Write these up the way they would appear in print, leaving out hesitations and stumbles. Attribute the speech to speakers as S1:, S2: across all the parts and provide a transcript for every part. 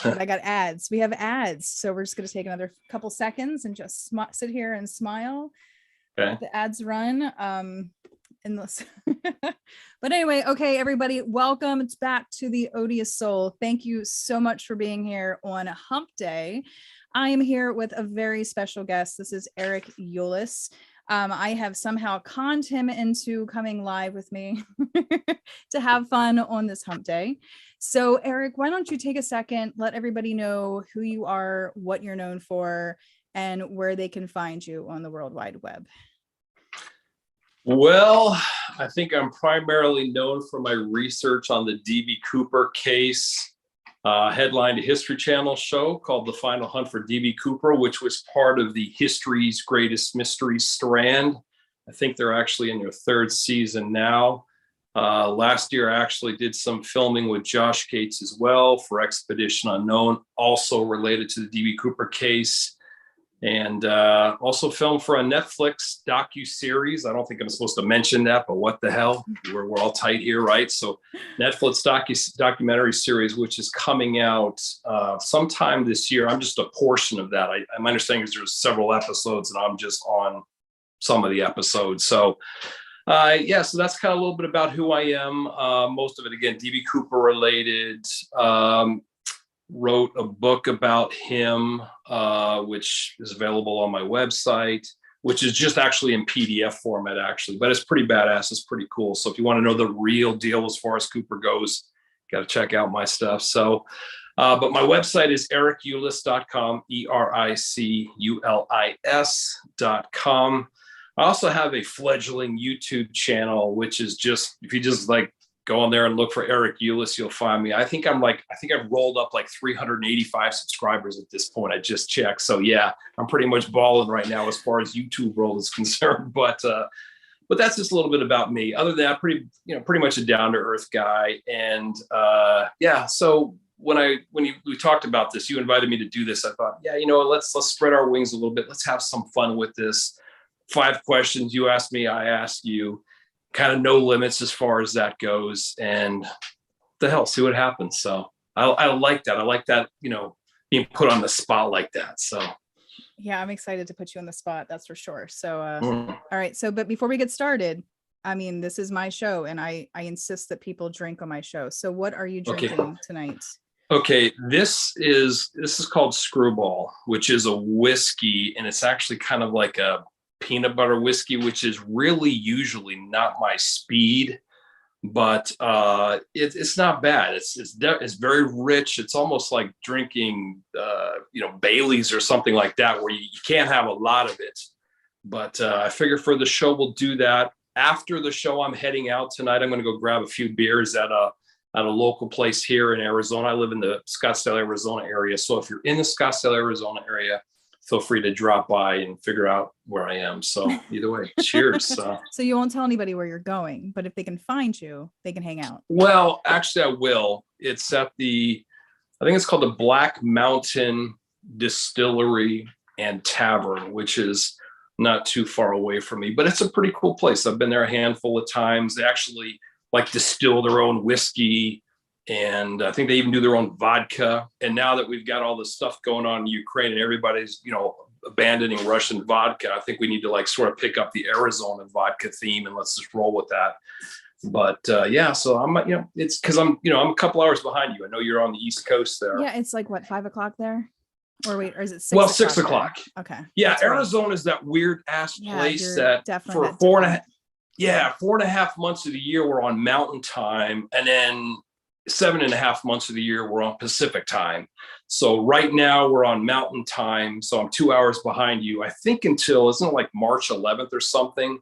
S1: but I got ads. We have ads. So we're just going to take another couple seconds and just sit here and smile.
S2: Okay.
S1: The ads run. Unless but anyway, okay, everybody, welcome. It's back to the Odious Soul. Thank you so much for being here on Hump Day. I am here with a very special guest. This is Eric Ulis. I have somehow conned him into coming live with me to have fun on this Hump Day. So Eric, why don't you take a second, let everybody know who you are, what you're known for, and where they can find you on the World Wide Web.
S2: Well, I think I'm primarily known for my research on the D.B. Cooper case, headlined a History Channel show called The Final Hunt for D.B. Cooper, which was part of the History's Greatest Mysteries strand. I think they're actually in their third season now. Last year, I actually did some filming with Josh Gates as well for Expedition Unknown, also related to the D.B. Cooper case. And also filmed for a Netflix docu-series. I don't think I'm supposed to mention that, but what the hell? We're all tight here, right? So Netflix documentary series, which is coming out sometime this year. I'm just a portion of that. My understanding is there's several episodes and I'm just on some of the episodes. So yeah, so that's kind of a little bit about who I am. Most of it, again, D.B. Cooper related. Wrote a book about him, which is available on my website, which is just actually in PDF format, actually, but it's pretty badass. It's pretty cool. So if you want to know the real deal as far as Cooper goes, got to check out my stuff. So, but my website is ericulis.com, ERICULIS.com. I also have a fledgling YouTube channel, which is just, if you just like, go on there and look for Eric Ulis, you'll find me. I think I've rolled up like 385 subscribers at this point. I just checked. So yeah, I'm pretty much balling right now as far as YouTube roll is concerned. But that's just a little bit about me. Other than that, pretty much a down to earth guy. And yeah, so when we talked about this, you invited me to do this. I thought, yeah, let's spread our wings a little bit. Let's have some fun with this. 5 questions. You asked me, I asked you. Kind of no limits as far as that goes, and the hell, see what happens. So I like that. I like that, being put on the spot like that. So
S1: yeah, I'm excited to put you on the spot. That's for sure. So all right. So, but before we get started, I mean, this is my show, and I insist that people drink on my show. So what are you drinking tonight? Okay,
S2: this is called Screwball, which is a whiskey, and it's actually kind of like a peanut butter whiskey, which is really usually not my speed, but it's not bad. It's very rich. It's almost like drinking Bailey's or something like that, where you can't have a lot of it. But I figure for the show we'll do that. After the show, I'm heading out tonight. I'm going to go grab a few beers at a local place here in Arizona. I live in the Scottsdale, Arizona area. So if you're in the Scottsdale, Arizona area, feel free to drop by and figure out where I am. So either way, cheers.
S1: So you won't tell anybody where you're going, but if they can find you, they can hang out.
S2: Well, actually I will. It's at I think it's called the Black Mountain Distillery and Tavern, which is not too far away from me, but it's a pretty cool place. I've been there a handful of times. They actually distill their own whiskey. And I think they even do their own vodka. And now that we've got all this stuff going on in Ukraine and everybody's, abandoning Russian vodka, I think we need to sort of pick up the Arizona vodka theme and let's just roll with that. But yeah, so I'm, it's because I'm a couple hours behind you. I know you're on the East Coast there.
S1: Yeah, it's like what, 5 o'clock there? Or is it 6
S2: Well, 6 o'clock.
S1: Okay.
S2: Yeah, Arizona is that weird ass place that for 4.5 months of the year we're on Mountain Time, and then 7.5 months of the year we're on Pacific Time. So right now we're on Mountain Time, so I'm 2 hours behind you. I think until, isn't it like March 11th or something?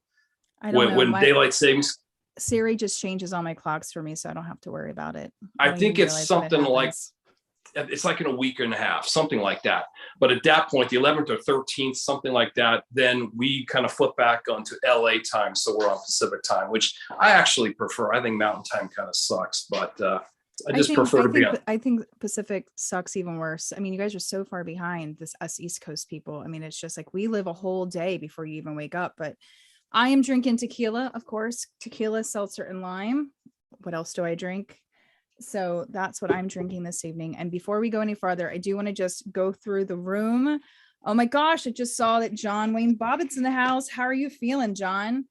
S1: I don't know.
S2: When daylight savings.
S1: Siri just changes all my clocks for me, so I don't have to worry about it.
S2: I think it's something like, it's like in a week and a half, something like that. But at that point, the 11th or 13th, something like that, then we kind of flip back onto LA time. So we're on Pacific time, which I actually prefer. I think Mountain Time kind of sucks, but I prefer to be on.
S1: I think Pacific sucks even worse. I mean, you guys are so far behind us East Coast people. I mean, it's just like we live a whole day before you even wake up. But I am drinking tequila, of course, tequila, seltzer, and lime. What else do I drink? So that's what I'm drinking this evening. And before we go any farther, I do want to just go through the room. Oh my gosh, I just saw that John Wayne Bobbitt's in the house. How are you feeling, John?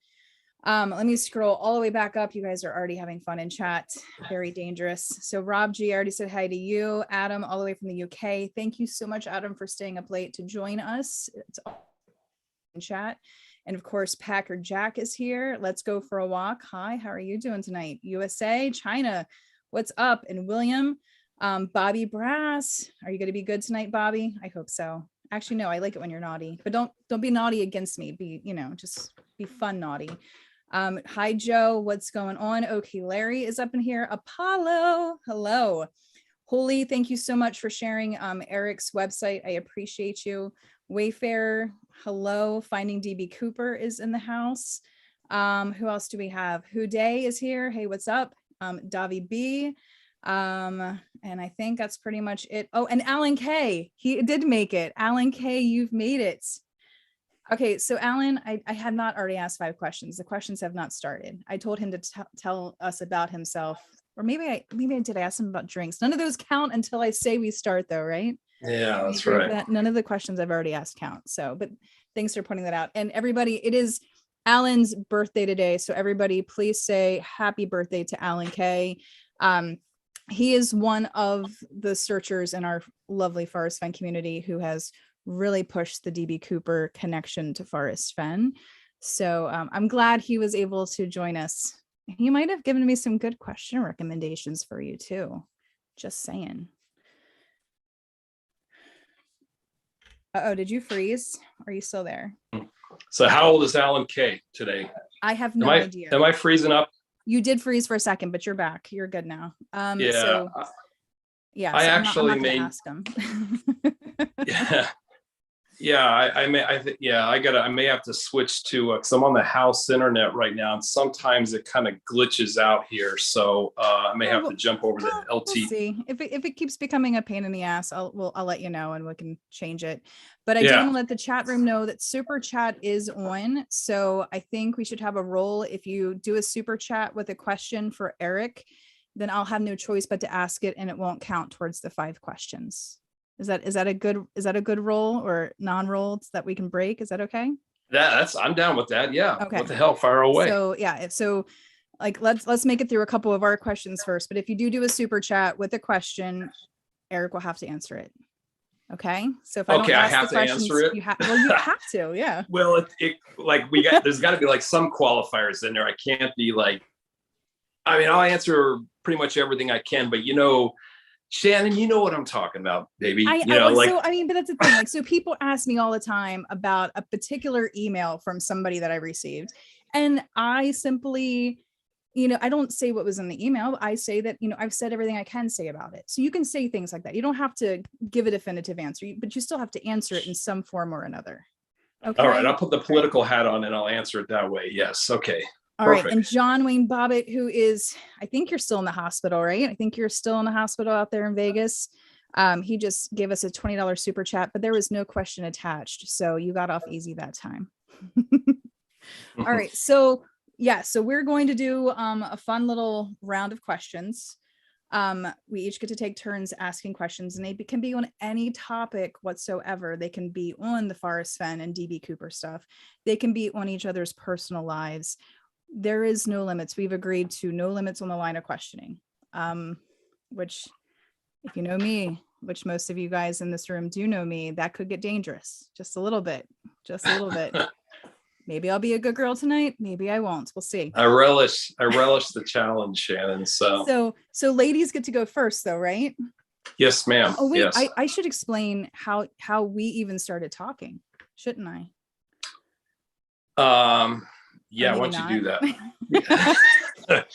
S1: Let me scroll all the way back up. You guys are already having fun in chat. Very dangerous. So Rob G, I already said hi to you. Adam, all the way from the UK. Thank you so much, Adam, for staying up late to join us. It's all in chat. And of course, Packer Jack is here. Let's go for a walk. Hi, how are you doing tonight? USA, China, what's up? And William, Bobby Brass. Are you going to be good tonight, Bobby? I hope so. Actually, no, I like it when you're naughty, but don't be naughty against me. Be, just be fun naughty. Hi, Joe. What's going on? Okay, Larry is up in here. Apollo. Hello. Holy, thank you so much for sharing Eric's website. I appreciate you. Wayfarer. Hello. Finding DB Cooper is in the house. Who else do we have? Houday is here. Hey, what's up? Davi B. And I think that's pretty much it. Oh, and Alan K. He did make it. Alan K, you've made it. Okay, so Alan, I had not already asked 5 questions. The questions have not started. I told him to tell us about himself, or maybe I did ask him about drinks. None of those count until I say we start, though, right?
S2: Yeah, that's right.
S1: None of the questions I've already asked count. So, but thanks for pointing that out. And everybody, it is Alan's birthday today. So everybody, please say happy birthday to Alan K. He is one of the searchers in our lovely Forrest Fenn community who has really pushed the DB Cooper connection to Forrest Fenn. So I'm glad he was able to join us. He might have given me some good question recommendations for you too. Just saying. Uh-oh, did you freeze? Are you still there?
S2: So how old is Alan K today?
S1: I have no idea.
S2: Am I freezing up?
S1: You did freeze for a second, but you're back. You're good now.
S2: Yeah.
S1: So, yeah.
S2: I
S1: so
S2: actually
S1: I'm not gonna ask him.
S2: I may have to switch to because I'm on the house internet right now, and sometimes it kind of glitches out here. So I may have to jump over to LT.
S1: We'll see if it keeps becoming a pain in the ass. I'll let you know, and we can change it. But I do want to let the chat room know that super chat is on. So I think we should have a roll. If you do a super chat with a question for Eric, then I'll have no choice but to ask it, and it won't count towards the 5 questions. Is that a good roll or non-roll that we can break? Is that okay?
S2: I'm down with that. Yeah.
S1: Okay.
S2: What the hell? Fire away.
S1: So yeah. So like let's make it through a couple of our questions first. But if you do a super chat with a question, Eric will have to answer it. Okay. So if I don't ask the questions,
S2: answer it.
S1: you have to. Yeah.
S2: Well, there's got to be like some qualifiers in there. I can't be like, I'll answer pretty much everything I can, but Shannon, you know what I'm talking about, baby.
S1: But that's the thing. Like, so people ask me all the time about a particular email from somebody that I received, and I simply, I don't say what was in the email. I say that, I've said everything I can say about it. So you can say things like that. You don't have to give a definitive answer, but you still have to answer it in some form or another. Okay.
S2: All right. I'll put the political hat on and I'll answer it that way. Yes. Okay.
S1: All Perfect. Right. And John Wayne Bobbitt, who is, I think you're still in the hospital, right? I think you're still in the hospital out there in Vegas. He just gave us a $20 super chat, but there was no question attached. So you got off easy that time. All right. So we're going to do a fun little round of questions. We each get to take turns asking questions, and they can be on any topic whatsoever. They can be on the Forrest Fenn and DB Cooper stuff. They can be on each other's personal lives. There is no limits. We've agreed to no limits on the line of questioning, which, if you know me, which most of you guys in this room do know me, that could get dangerous just a little bit. Maybe I'll be a good girl tonight. Maybe I won't. We'll see.
S2: I relish the challenge, Shannon. So
S1: ladies get to go first, though, right?
S2: Yes, ma'am.
S1: Oh wait,
S2: yes.
S1: I should explain how we even started talking, shouldn't I?
S2: Yeah, why don't you do that?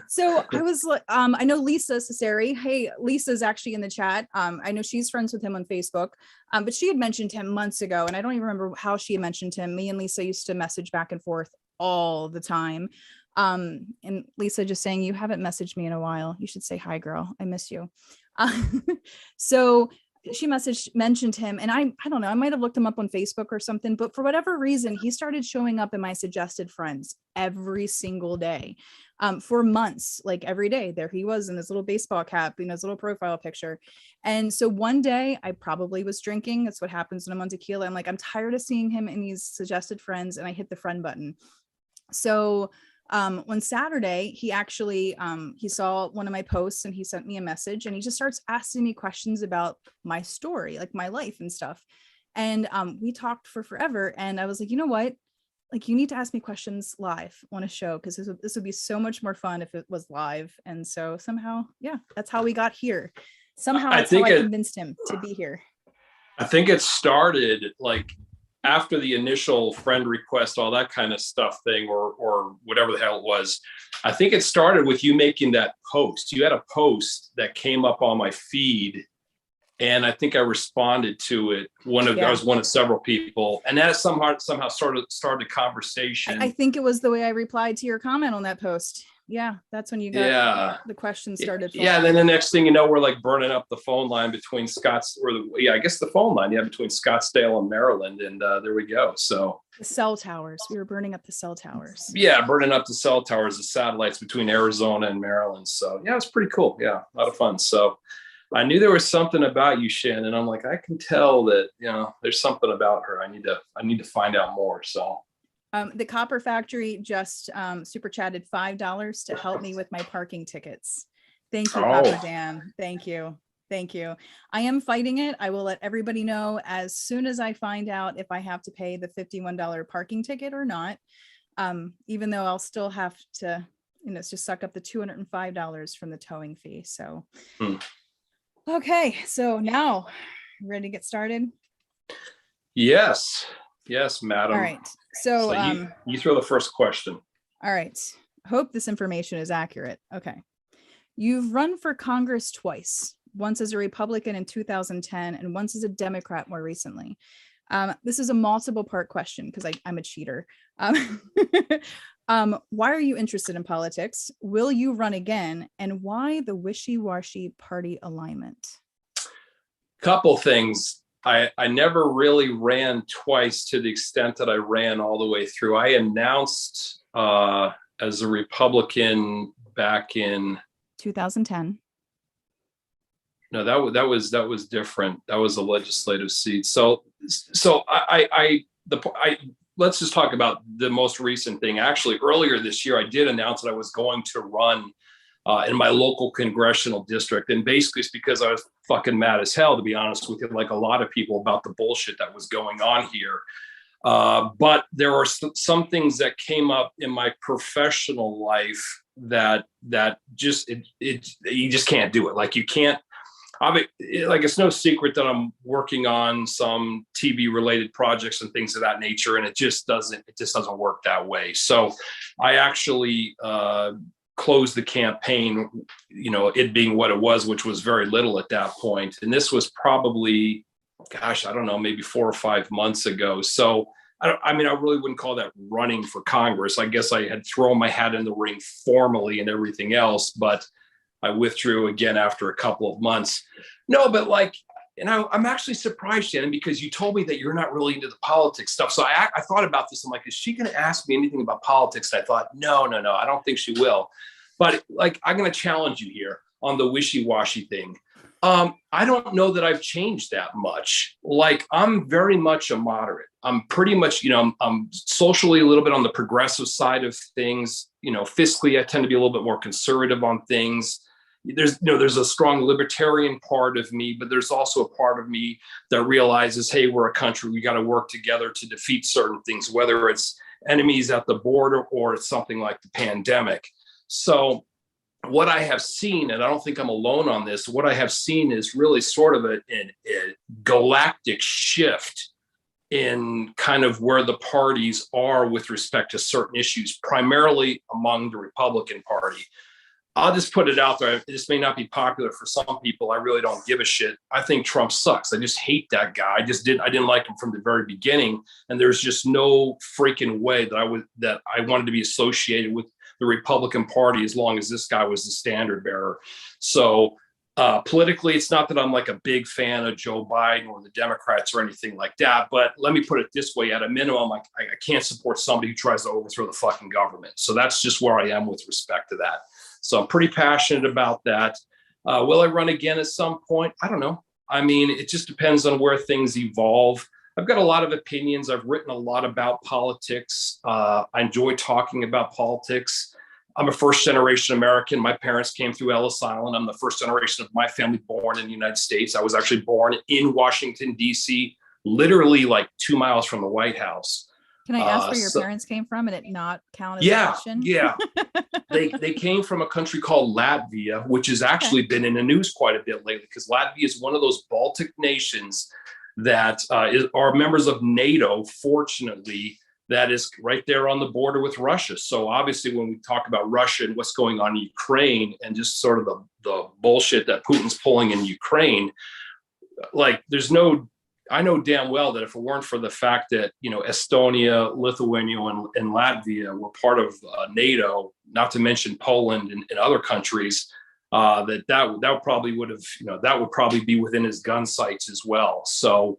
S1: So I was like, I know Lisa Cesari. Hey, Lisa's actually in the chat. I know she's friends with him on Facebook, but she had mentioned him months ago, and I don't even remember how she had mentioned him. Me and Lisa used to message back and forth all the time. And Lisa just saying, you haven't messaged me in a while. You should say hi, girl. I miss you. So she mentioned him, and I don't know, I might have looked him up on Facebook or something, but for whatever reason, he started showing up in my suggested friends every single day, for months, like every day. There he was in his little baseball cap, his little profile picture. And so one day I probably was drinking. That's what happens when I'm on tequila. I'm like, I'm tired of seeing him in these suggested friends, and I hit the friend button. So on Saturday, he actually, he saw one of my posts and he sent me a message, and he just starts asking me questions about my story, like my life and stuff. And we talked for forever. And I was like, you know what? Like, you need to ask me questions live on a show, because this would be so much more fun if it was live. And so somehow, yeah, that's how we got here. Somehow that's how I convinced him to be here.
S2: I think it started like after the initial friend request, all that kind of stuff thing, or whatever the hell it was. I think it started with you making that post. You had a post that came up on my feed, and I think I responded to it. I was one of several people, and that somehow started a conversation.
S1: I think it was the way I replied to your comment on that post. Yeah, that's when you got the questions started.
S2: Yeah, and then the next thing you know, we're like burning up the phone line between the phone line, between Scottsdale and Maryland, and there we go. So
S1: the cell towers, we were burning up the cell towers.
S2: Yeah, burning up the cell towers, the satellites between Arizona and Maryland. So yeah, it's pretty cool. Yeah, a lot of fun. So I knew there was something about you, Shannon. I'm like, I can tell that there's something about her. I need to find out more. So.
S1: The Copper Factory just super chatted $5 to help me with my parking tickets. Thank you, Copper Dan. Thank you. Thank you. I am fighting it. I will let everybody know as soon as I find out if I have to pay the $51 parking ticket or not. Even though I'll still have to, just suck up the $205 from the towing fee. So, Okay. So now, ready to get started?
S2: Yes, madam.
S1: All right. So
S2: you throw the first question.
S1: All right. Hope this information is accurate. Okay. You've run for Congress twice, once as a Republican in 2010 and once as a Democrat more recently. This is a multiple part question because I'm a cheater. Why are you interested in politics? Will you run again? And why the wishy-washy party alignment?
S2: Couple things. I never really ran twice to the extent that I ran all the way through. I announced as a Republican back in
S1: 2010.
S2: No, that was different. That was a legislative seat. So let's just talk about the most recent thing. Actually, earlier this year, I did announce that I was going to run in my local congressional district. And basically it's because I was fucking mad as hell, to be honest with you, like a lot of people, about the bullshit that was going on here. But there are some things that came up in my professional life that just, you just can't do it. Like you can't, it's no secret that I'm working on some TV related projects and things of that nature. And it just doesn't work that way. So I actually, closed the campaign, it being what it was, which was very little at that point. And this was probably, I don't know, maybe 4 or 5 months ago. So I really wouldn't call that running for Congress. I guess I had thrown my hat in the ring formally and everything else, but I withdrew again after a couple of months. No, but I'm actually surprised, Shannon, because you told me that you're not really into the politics stuff. So I thought about this. I'm like, is she going to ask me anything about politics? And I thought, no, I don't think she will. But I'm going to challenge you here on the wishy-washy thing. I don't know that I've changed that much. I'm very much a moderate. I'm pretty much, I'm socially a little bit on the progressive side of things. Fiscally, I tend to be a little bit more conservative on things. There's a strong libertarian part of me, but there's also a part of me that realizes, hey, we're a country. We got to work together to defeat certain things, whether it's enemies at the border or it's something like the pandemic. So what I have seen, and I don't think I'm alone on this, what I have seen is really sort of a galactic shift in kind of where the parties are with respect to certain issues, primarily among the Republican Party. I'll just put it out there. This may not be popular for some people. I really don't give a shit. I think Trump sucks. I just hate that guy. I didn't like him from the very beginning. And there's just no freaking way that I wanted to be associated with the Republican Party as long as this guy was the standard bearer. So Politically, it's not that I'm like a big fan of Joe Biden or the Democrats or anything like that. But let me put it this way: at a minimum, I can't support somebody who tries to overthrow the fucking government. So that's just where I am with respect to that. So I'm pretty passionate about that. Will I run again at some point? I don't know. I mean, it just depends on where things evolve. I've got a lot of opinions. I've written a lot about politics. I enjoy talking about politics. I'm a first generation American. My parents came through Ellis Island. I'm the first generation of my family born in the United States. I was actually born in Washington, D.C., literally like 2 miles from the White House.
S1: Can I ask where your parents came from and it not count as a
S2: Yeah,
S1: question?
S2: yeah. They came from a country called Latvia, which has actually been in the news quite a bit lately because Latvia is one of those Baltic nations that are members of NATO, fortunately, that is right there on the border with Russia. So obviously, when we talk about Russia and what's going on in Ukraine and just sort of the bullshit that Putin's pulling in Ukraine, like I know damn well that if it weren't for the fact that, Estonia, Lithuania, and Latvia were part of NATO, not to mention Poland and other countries, that would probably be within his gun sights as well. So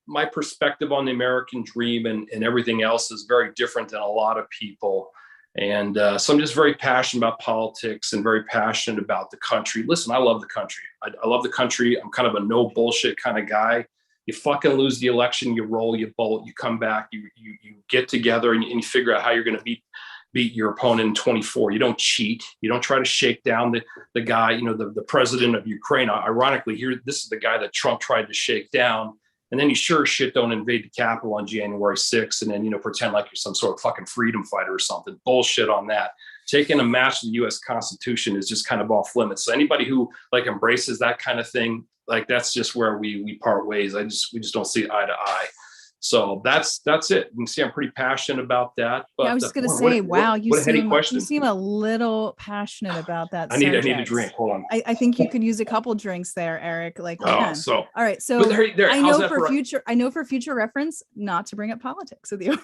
S2: my perspective on the American dream and everything else is very different than a lot of people. And so I'm just very passionate about politics and very passionate about the country. Listen, I love the country. I love the country. I'm kind of a no bullshit kind of guy. You fucking lose the election, you roll, you bolt, you come back, you get together and you figure out how you're going to beat your opponent in 24. You don't cheat. You don't try to shake down the guy, the president of Ukraine. Ironically, here, this is the guy that Trump tried to shake down. And then you sure as shit don't invade the Capitol on January 6th and then, pretend like you're some sort of fucking freedom fighter or something. Bullshit on that. Taking a match to the U.S. Constitution is just kind of off limits. So anybody who like embraces that kind of thing, like that's just where we part ways. We just don't see eye to eye. So that's it. You can see I'm pretty passionate about that. But
S1: I was just going to say, wow, you seem a little passionate about that.
S2: I need a drink. Hold on.
S1: I think you could use a couple drinks there, Eric. All right. So I know for future reference, not to bring up politics with you.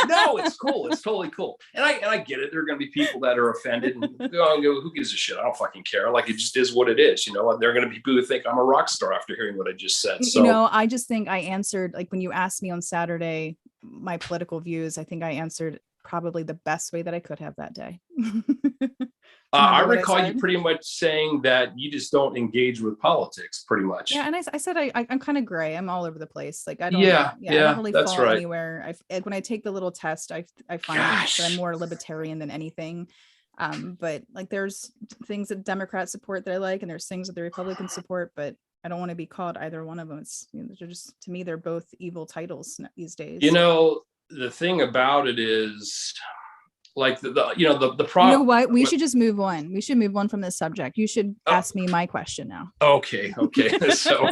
S2: No, it's cool. It's totally cool. And I get it. There are going to be people that are offended and go, who gives a shit? I don't fucking care. Like, it just is what it is. There are going to be people who think I'm a rock star after hearing what I just said. So,
S1: I just think I answered, like when you asked me on Saturday, my political views, I think I answered probably the best way that I could have that day.
S2: I recall you pretty much saying that you just don't engage with politics pretty much.
S1: Yeah. And I said, I'm kind of gray. I'm all over the place. Like, I don't really fall anywhere. When I take the little test, I find that I'm more libertarian than anything. But like, there's things that Democrats support that I like, and there's things that the Republicans support, but I don't want to be called either one of them. It's, they're just, to me, they're both evil titles these days.
S2: The thing about it is, like the problem.
S1: You know what? We should just move on. We should move on from this subject. You should ask me my question now.
S2: Okay. So,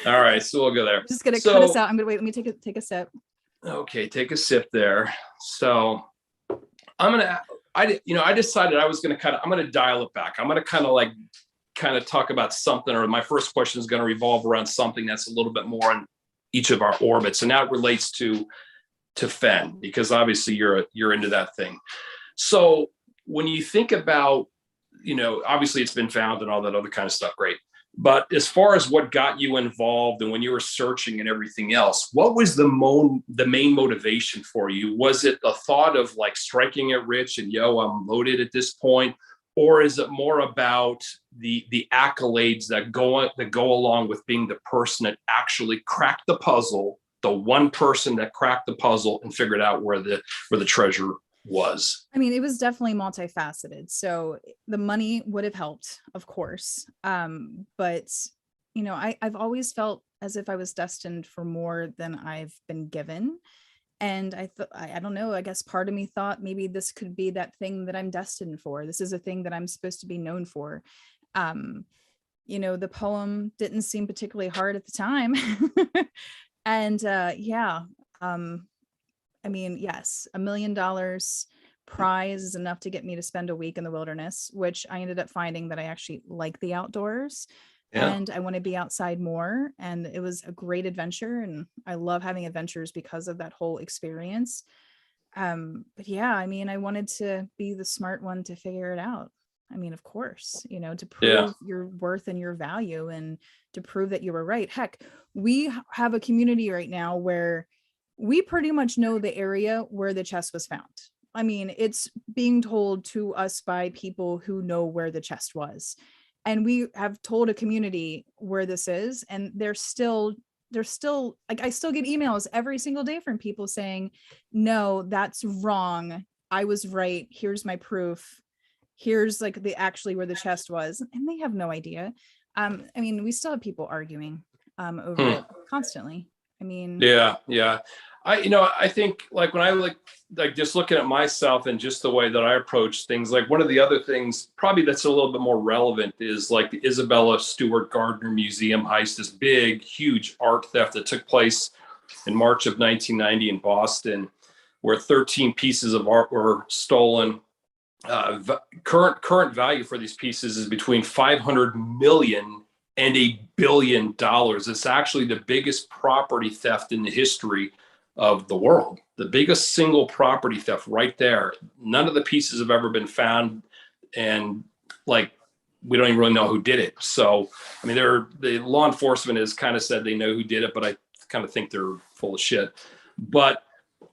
S2: all right. So we'll go there.
S1: I'm just gonna cut us out. I'm gonna wait. Let me take a sip.
S2: Okay, take a sip there. So I decided I was gonna I'm gonna dial it back. I'm gonna kind of talk about something, or my first question is going to revolve around something that's a little bit more in each of our orbits, and that relates to Fenn, because obviously you're into that thing. So when you think about, obviously it's been found and all that other kind of stuff, great. But as far as what got you involved and when you were searching and everything else, what was the main motivation for you? Was it the thought of like striking it rich and I'm loaded at this point? Or is it more about the accolades that go along with being the person that actually cracked the puzzle, the one person that cracked the puzzle and figured out where the treasure was?
S1: I mean, it was definitely multifaceted. So the money would have helped, of course. But I've always felt as if I was destined for more than I've been given. And I don't know, I guess part of me thought maybe this could be that thing that I'm destined for. This is a thing that I'm supposed to be known for. The poem didn't seem particularly hard at the time. And I mean, yes, $1 million prize is enough to get me to spend a week in the wilderness, which I ended up finding that I actually like the outdoors. Yeah. And I want to be outside more. And it was a great adventure. And I love having adventures because of that whole experience. But yeah, I mean, I wanted to be the smart one to figure it out. I mean, of course, you know, to
S2: Yeah.
S1: prove your worth and your value and to prove that you were right. Heck, we have a community right now where we pretty much know the area where the chest was found. I mean, it's being told to us by people who know where the chest was. And we have told a community where this is, and they're still like, I still get emails every single day from people saying, no, that's wrong. I was right. Here's my proof. Here's like the actually where the chest was. And they have no idea. I mean, we still have people arguing over it constantly. I mean,
S2: Yeah. I think like when I like just looking at myself and just the way that I approach things, like one of the other things probably that's a little bit more relevant is like the Isabella Stewart Gardner Museum heist, this big, huge art theft that took place in March of 1990 in Boston, where 13 pieces of art were stolen. Current value for these pieces is between 500 million and $1 billion. It's actually the biggest property theft in the history of the world. The biggest single property theft right there. None of the pieces have ever been found, and like we don't even really know who did it. So I mean, the law enforcement has kind of said they know who did it, but I kind of think they're full of shit. But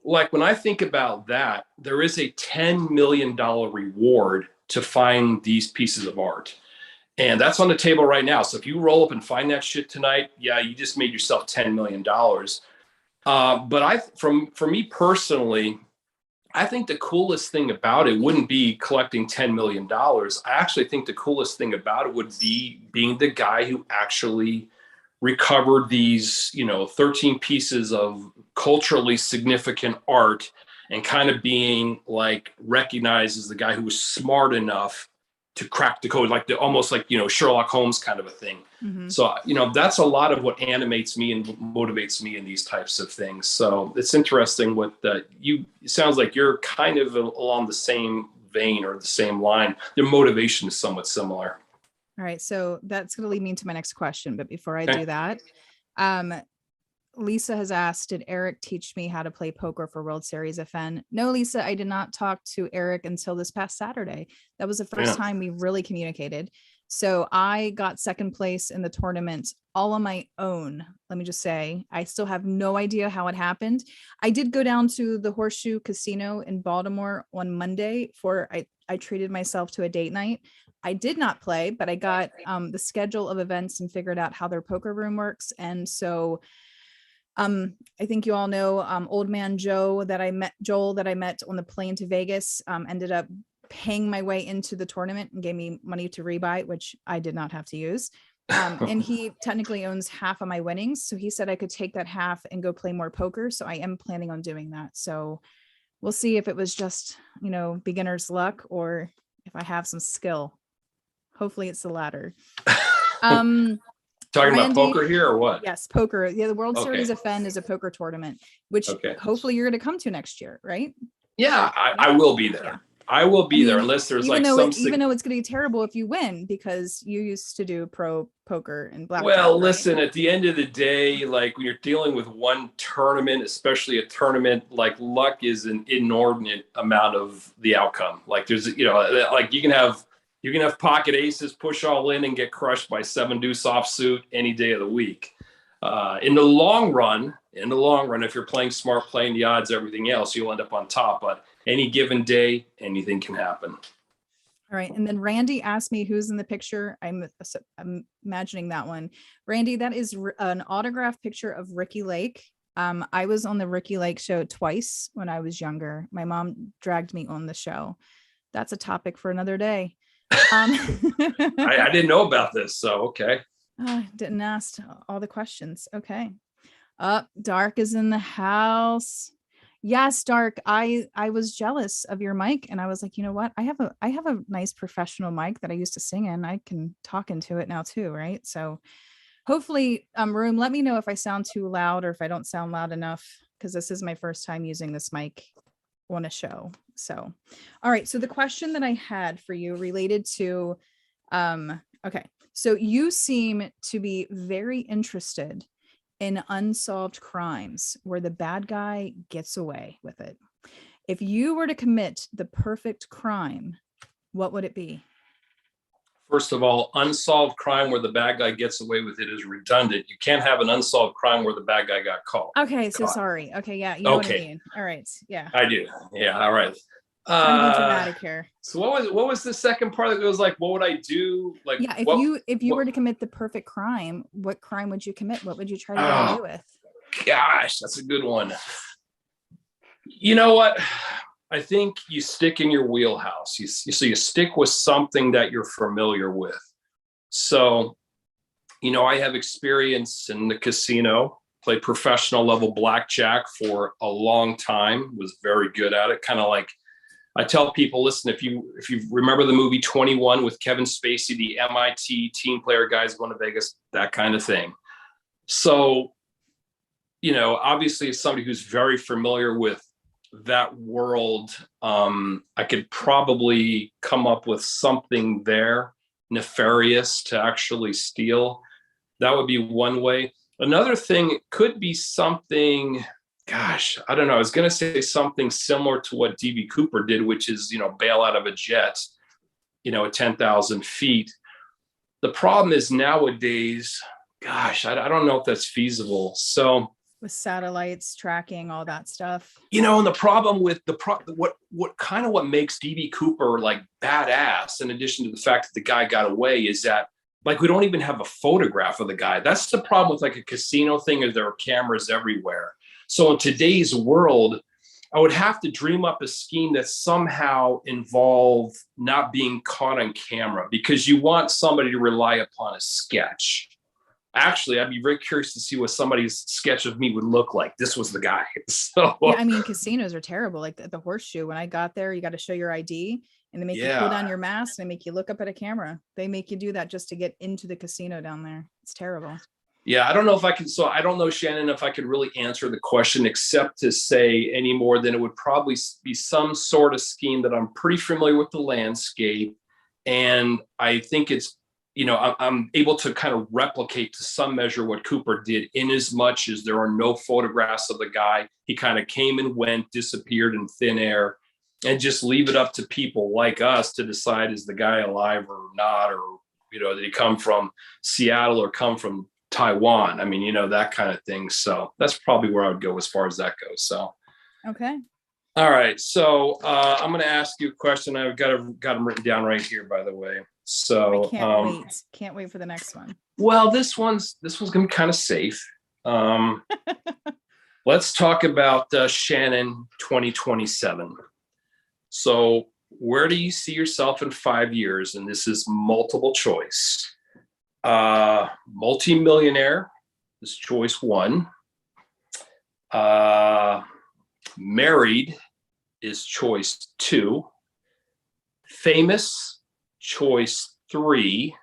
S2: like when I think about that, there is a $10 million reward to find these pieces of art. And that's on the table right now. So if you roll up and find that shit tonight, yeah, you just made yourself $10 million. But for me personally, I think the coolest thing about it wouldn't be collecting $10 million. I actually think the coolest thing about it would be being the guy who actually recovered these, 13 pieces of culturally significant art and kind of being like recognized as the guy who was smart enough to crack the code, like almost like, Sherlock Holmes kind of a thing.
S1: mm-hmm.
S2: So, that's a lot of what animates me and motivates me in these types of things. So it's interesting what it sounds like you're kind of along the same vein or the same line. Your motivation is somewhat similar.
S1: All right, so that's going to lead me into my next question. But before I
S2: Okay.
S1: do that, Lisa has asked, did Eric teach me how to play poker for World Series of Fenn? No, Lisa, I did not talk to Eric until this past Saturday. That was the first time we really communicated. So I got second place in the tournament all on my own. Let me just say, I still have no idea how it happened. I did go down to the Horseshoe Casino in Baltimore on Monday I treated myself to a date night. I did not play, but I got the schedule of events and figured out how their poker room works. And so I think you all know old man Joel that I met on the plane to Vegas, ended up paying my way into the tournament and gave me money to rebuy, which I did not have to use. And he technically owns half of my winnings. So he said I could take that half and go play more poker. So I am planning on doing that. So we'll see if it was just, beginner's luck or if I have some skill. Hopefully it's the latter.
S2: Talking
S1: Randy,
S2: about poker here or what?
S1: Yes, poker. Yeah, the World Series of Fenn is a poker tournament, which hopefully you're going to come to next year, right?
S2: Yeah, I will be there. Yeah. I will be there unless there's even though it's going to be terrible if you win because you used to do pro poker and blackjack. Well, listen, at the end of the day, like when you're dealing with one tournament, especially a tournament, like luck is an inordinate amount of the outcome. Like there's, like you can have pocket aces, push all in and get crushed by 7 deuce offsuit any day of the week. In the long run, if you're playing smart, playing the odds, everything else, you'll end up on top. But any given day, anything can happen.
S1: All right. And then Randy asked me who's in the picture. I'm imagining that one. Randy, that is an autographed picture of Ricky Lake. I was on the Ricky Lake show twice when I was younger. My mom dragged me on the show. That's a topic for another day.
S2: I didn't know about this. So, okay.
S1: Didn't ask all the questions. Okay. Dark is in the house. Yes, Dark. I was jealous of your mic and I was like, you know what? I have a nice professional mic that I used to sing in. I can talk into it now too, right? So hopefully, room, let me know if I sound too loud or if I don't sound loud enough, because this is my first time using this mic on a show. So, all right. So the question that I had for you related to, okay. So you seem to be very interested in unsolved crimes where the bad guy gets away with it. If you were to commit the perfect crime, what would it be?
S2: First of all, unsolved crime where the bad guy gets away with it is redundant. You can't have an unsolved crime where the bad guy got caught.
S1: Okay, so sorry. Okay, yeah, you know what I mean. All right, yeah.
S2: I do. Yeah, all right.
S1: Trying to be dramatic here.
S2: So what was the second part that was like, what would I do? Like,
S1: yeah, if you were to commit the perfect crime, what crime would you commit? What would you try to get away with?
S2: Gosh, that's a good one. You know what? I think you stick in your wheelhouse. You stick with something that you're familiar with. So, I have experience in the casino, played professional level blackjack for a long time, was very good at it. Kind of like I tell people, listen, if you remember the movie 21 with Kevin Spacey, the MIT team player guys going to Vegas, that kind of thing. So, obviously as somebody who's very familiar with that world, I could probably come up with something there nefarious to actually steal. That would be one way. Another thing could be something, gosh, I don't know. I was going to say something similar to what DB Cooper did, which is, bail out of a jet, at 10,000 feet. The problem is nowadays, gosh, I don't know if that's feasible. So
S1: with satellites tracking all that stuff,
S2: and the problem with what makes DB Cooper like badass, in addition to the fact that the guy got away, is that like we don't even have a photograph of the guy. That's the problem with like a casino thing, is there are cameras everywhere. So in today's world, I would have to dream up a scheme that somehow involved not being caught on camera, because you want somebody to rely upon a sketch. Actually, I'd be very curious to see what somebody's sketch of me would look like. This was the guy. So
S1: yeah, I mean, casinos are terrible. Like the Horseshoe, when I got there, you got to show your ID and they make you pull down your mask and they make you look up at a camera. They make you do that just to get into the casino down there. It's terrible.
S2: Yeah, I don't know if I can. So I don't know, Shannon, if I could really answer the question except to say any more than it would probably be some sort of scheme that I'm pretty familiar with the landscape. And I think it's, I'm able to kind of replicate to some measure what Cooper did, in as much as there are no photographs of the guy. He kind of came and went, disappeared in thin air, and just leave it up to people like us to decide, is the guy alive or not? Or, did he come from Seattle or come from Taiwan? I mean, that kind of thing. So that's probably where I would go as far as that goes. So,
S1: okay.
S2: All right. So I'm going to ask you a question. I've got them written down right here, by the way. So
S1: I can't wait for the next one.
S2: Well, this one's going to be kind of safe. Let's talk about Shannon 2027. So where do you see yourself in 5 years? And this is multiple choice. Multi-millionaire is choice 1. Married is choice 2. Famous, choice 3.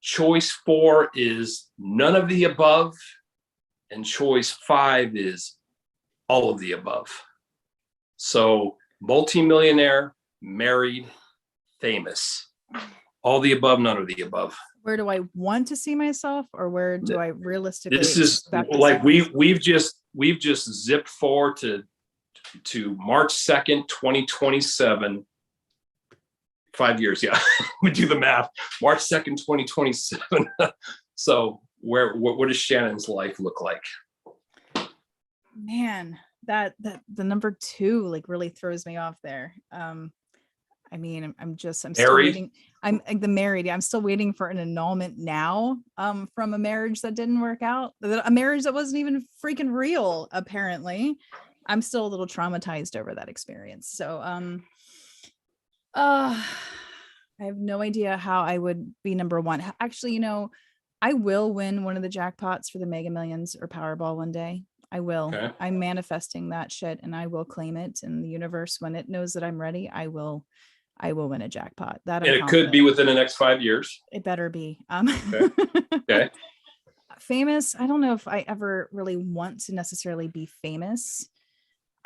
S2: Choice 4 is none of the above. And choice 5 is all of the above. So multi-millionaire, married, famous. All the above, none of the above.
S1: Where do I want to see myself, or where do I realistically?
S2: This is like we've just zipped forward to March 2nd, 2027. 5 years, yeah. We do the math. March 2nd, 2027. So what does Shannon's life look like?
S1: Man, that the number 2 like really throws me off there. I mean, I'm still waiting. I'm the married. Yeah, I'm still waiting for an annulment now from a marriage that didn't work out. A marriage that wasn't even freaking real, apparently. I'm still a little traumatized over that experience. So I have no idea how I would be number 1. Actually, I will win one of the jackpots for the Mega Millions or Powerball one day. I will. Okay. I'm manifesting that shit, and I will claim it in the universe when it knows that I'm ready. I will win a jackpot. That and
S2: it could be within the next 5 years.
S1: It better be.
S2: Okay. Okay.
S1: Famous. I don't know if I ever really want to necessarily be famous.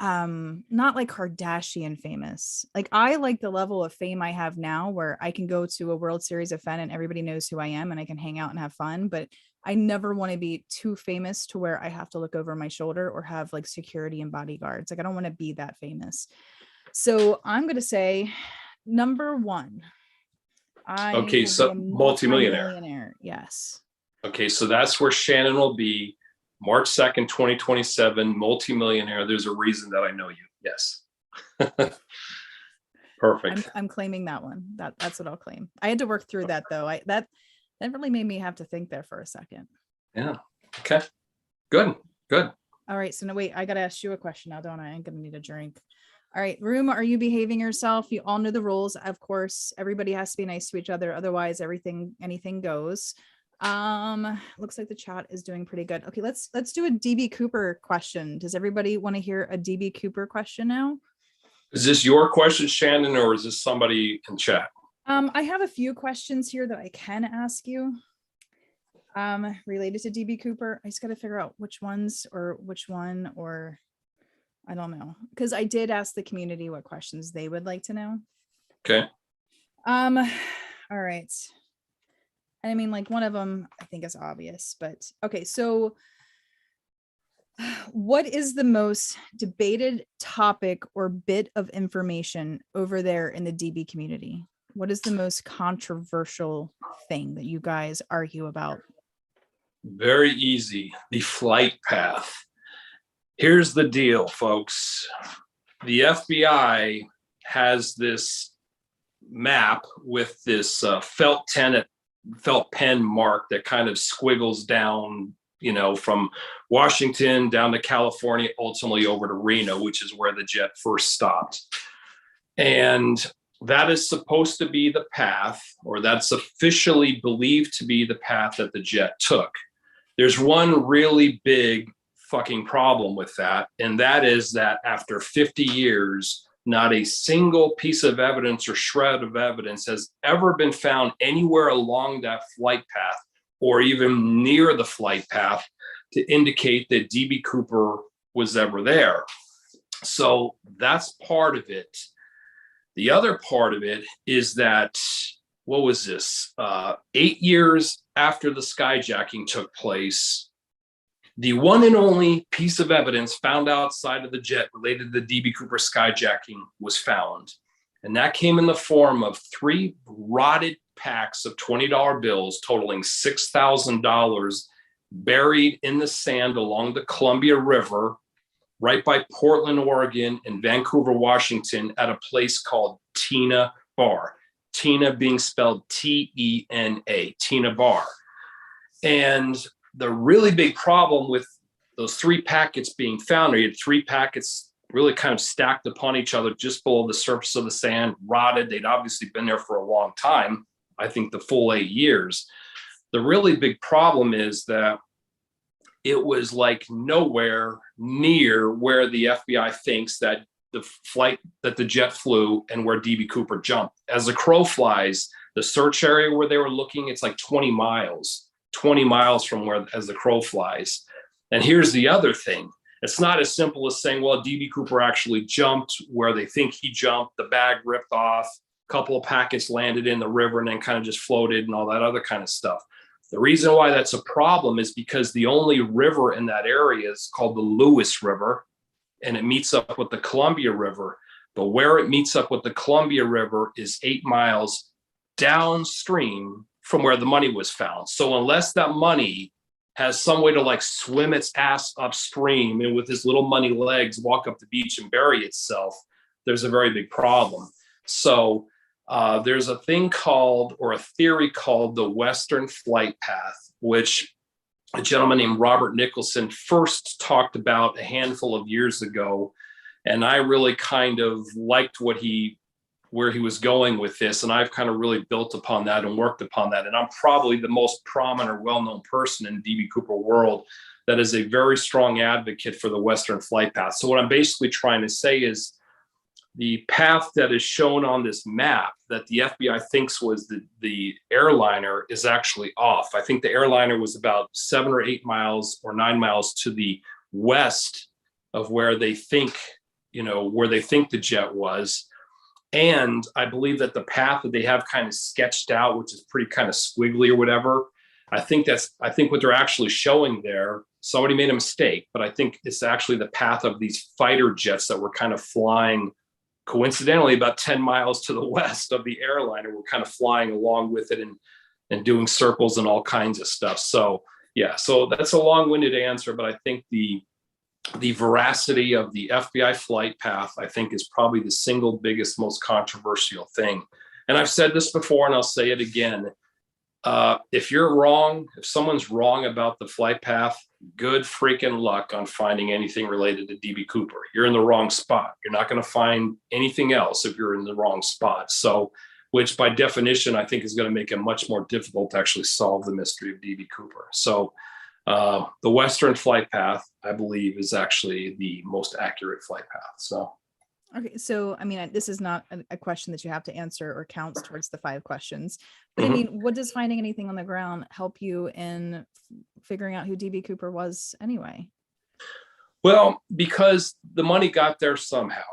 S1: Not like Kardashian famous. Like I like the level of fame I have now, where I can go to a World Series of Fun and everybody knows who I am and I can hang out and have fun. But I never want to be too famous to where I have to look over my shoulder or have like security and bodyguards. Like I don't want to be that famous. So I'm going to say number 1, I
S2: Okay,
S1: will be
S2: so
S1: a
S2: multimillionaire.
S1: multi-millionaire. Yes.
S2: Okay, so that's where Shannon will be, March 2nd, 2027, multimillionaire. There's a reason that I know you. Yes. Perfect.
S1: I'm claiming that one. That's what I'll claim. I had to work through that though. That really made me have to think there for a second.
S2: Yeah. Okay. Good. Good.
S1: All right. So no, wait, I got to ask you a question now, don't I? I'm going to need a drink. All right. Room, are you behaving yourself? You all know the rules. Of course, everybody has to be nice to each other. Otherwise, anything goes. Looks like the chat is doing pretty good. Okay. Let's do a DB Cooper question. Does everybody want to hear a DB Cooper question now?
S2: Is this your question, Shannon, or is this somebody in chat?
S1: I have a few questions here that I can ask you. Related to DB Cooper. I just got to figure out which one, or I don't know. Because I did ask the community what questions they would like to know.
S2: Okay.
S1: All right. I mean, like one of them I think is obvious, but okay. So what is the most debated topic or bit of information over there in the DB community? What is the most controversial thing that you guys argue about?
S2: Very easy. The flight path. Here's the deal, folks. The FBI has this map with this felt pen mark that kind of squiggles down, from Washington down to California, ultimately over to Reno, which is where the jet first stopped. And that is supposed to be the path, or that's officially believed to be the path that the jet took. There's one really big fucking problem with that, and that is that after 50 years, not a single piece of evidence or shred of evidence has ever been found anywhere along that flight path or even near the flight path to indicate that DB Cooper was ever there. So that's part of it. The other part of it is that, what was this? 8 years after the skyjacking took place, the one and only piece of evidence found outside of the jet related to the DB Cooper skyjacking was found. And that came in the form of 3 rotted packs of $20 bills totaling $6,000 buried in the sand along the Columbia River, right by Portland, Oregon, and Vancouver, Washington, at a place called Tena Bar. Tena being spelled T-E-N-A, Tena Bar. And the really big problem with those 3 packets being found, you had 3 packets really kind of stacked upon each other just below the surface of the sand, rotted. They'd obviously been there for a long time, I think the full 8 years. The really big problem is that it was like nowhere near where the FBI thinks that the flight that the jet flew and where DB Cooper jumped. As the crow flies, the search area where they were looking, it's like 20 miles from where as the crow flies. And here's the other thing. It's not as simple as saying, well, DB Cooper actually jumped where they think he jumped, the bag ripped off, a couple of packets landed in the river and then kind of just floated and all that other kind of stuff. The reason why that's a problem is because the only river in that area is called the Lewis River, and it meets up with the Columbia River. But where it meets up with the Columbia River is 8 miles downstream from where the money was found. So unless that money has some way to like swim its ass upstream and with his little money legs walk up the beach and bury itself, there's a very big problem. So there's a thing called, or a theory called, the Western Flight Path, which a gentleman named Robert Nicholson first talked about a handful of years ago. And I really kind of liked where he was going with this. And I've kind of really built upon that and worked upon that. And I'm probably the most prominent, well-known person in DB Cooper world that is a very strong advocate for the Western Flight Path. So what I'm basically trying to say is the path that is shown on this map that the FBI thinks was the airliner is actually off. I think the airliner was about 7 or 8 miles or 9 miles to the west of where they think, the jet was. And I believe that the path that they have kind of sketched out, which is pretty kind of squiggly or whatever, I think what they're actually showing there, somebody made a mistake, but I think it's actually the path of these fighter jets that were kind of flying coincidentally about 10 miles to the west of the airline, and we're kind of flying along with it and doing circles and all kinds of stuff. So yeah, so that's a long-winded answer, but I think the veracity of the FBI flight path, I think, is probably the single biggest, most controversial thing. And I've said this before, and I'll say it again. If you're wrong, if someone's wrong about the flight path, good freaking luck on finding anything related to DB Cooper. You're in the wrong spot. You're not going to find anything else if you're in the wrong spot. So, which by definition, I think is going to make it much more difficult to actually solve the mystery of DB Cooper. So the Western flight path, I believe, is actually the most accurate flight path. So.
S1: Okay, so I mean, this is not a question that you have to answer or counts towards the 5 questions, but I mean, what does finding anything on the ground help you in figuring out who DB Cooper was anyway?
S2: Well, because the money got there somehow.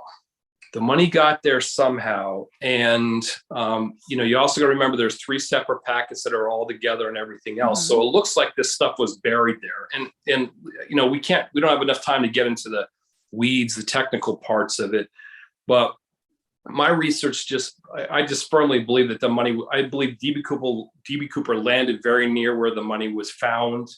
S2: And, you also got to remember there's 3 separate packets that are all together and everything else. So it looks like this stuff was buried there. And we don't have enough time to get into the weeds, the technical parts of it. But my research I just firmly believe that I believe DB Cooper landed very near where the money was found,